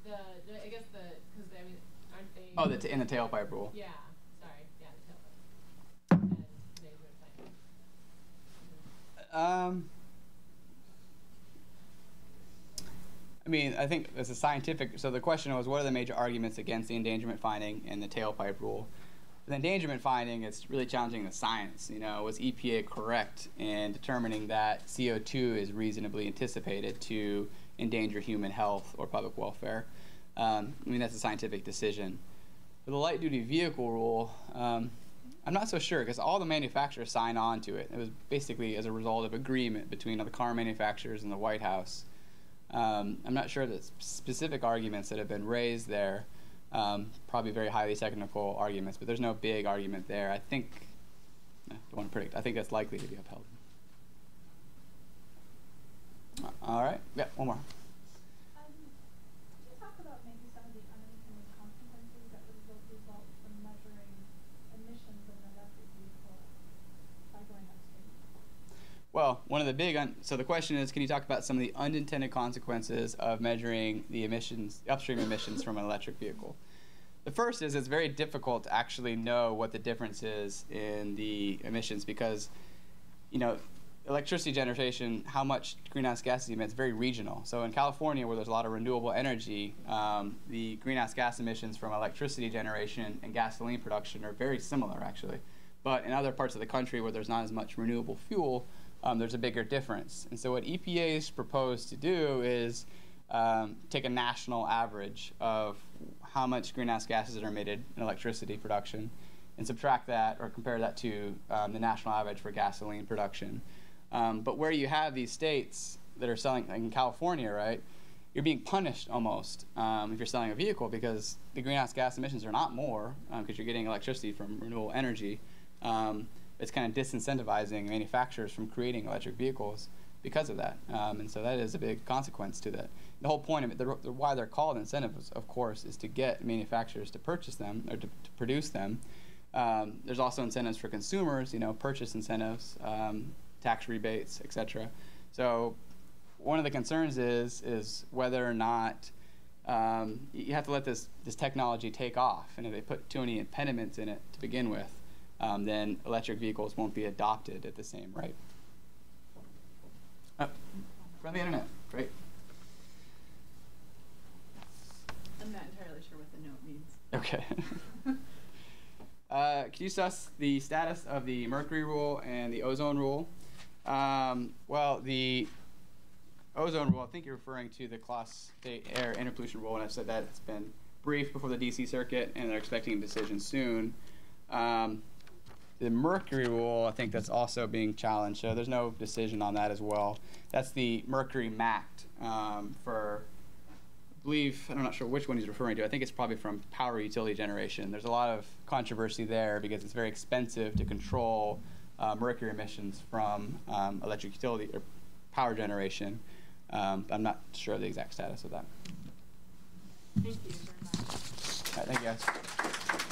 I guess because I mean, aren't they? Oh, in the tailpipe rule. Yeah, sorry, yeah, the tailpipe. And endangerment finding. I mean, I think it's a scientific, so the question was, what are the major arguments against the endangerment finding and the tailpipe rule? The endangerment finding, it's really challenging the science. You know, was EPA correct in determining that CO2 is reasonably anticipated to endanger human health or public welfare? I mean, that's a scientific decision. For the light-duty vehicle rule, I'm not so sure because all the manufacturers signed on to it. It was basically as a result of agreement between the car manufacturers and the White House. I'm not sure the specific arguments that have been raised there, probably very highly technical arguments, but there's no big argument there. I think, I don't want to predict, I think that's likely to be upheld. All right, yeah, one more. Can you talk about maybe some of the unintended consequences that would result from measuring emissions of an electric vehicle by going upstream? Well, one of the big, so the question is, can you talk about some of the unintended consequences of measuring the emissions, upstream emissions from an electric vehicle? The first is it's very difficult to actually know what the difference is in the emissions because, you know, electricity generation, how much greenhouse gases emits, very regional. So in California, where there's a lot of renewable energy, the greenhouse gas emissions from electricity generation and gasoline production are very similar, actually. But in other parts of the country where there's not as much renewable fuel, there's a bigger difference. And so what EPA is proposed to do is take a national average of how much greenhouse gases are emitted in electricity production and subtract that or compare that to the national average for gasoline production. But where you have these states that are selling, like in California, right, you're being punished almost if you're selling a vehicle because the greenhouse gas emissions are not more because you're getting electricity from renewable energy. It's kind of disincentivizing manufacturers from creating electric vehicles because of that. And so that is a big consequence to that. The whole point of it, why they're called incentives, of course, is to get manufacturers to purchase them or to produce them. There's also incentives for consumers, you know, purchase incentives, tax rebates, etc. So one of the concerns is whether or not you have to let this technology take off. And if they put too many impediments in it to begin with, then electric vehicles won't be adopted at the same rate. Oh, from the internet, great. I'm not entirely sure what the note means. Okay. Can you discuss the status of the mercury rule and the ozone rule? Well, the ozone rule, I think you're referring to the CrossState Air Pollution rule, and I've said that it's been briefed before the DC Circuit, and they're expecting a decision soon. The mercury rule, I think that's also being challenged, so there's no decision on that as well. That's the mercury MACT for, I believe, I'm not sure which one he's referring to. I think it's probably from power utility generation. There's a lot of controversy there because it's very expensive to control mercury emissions from electric utility or power generation. I'm not sure of the exact status of that. Thank you very much. All right, thank you guys.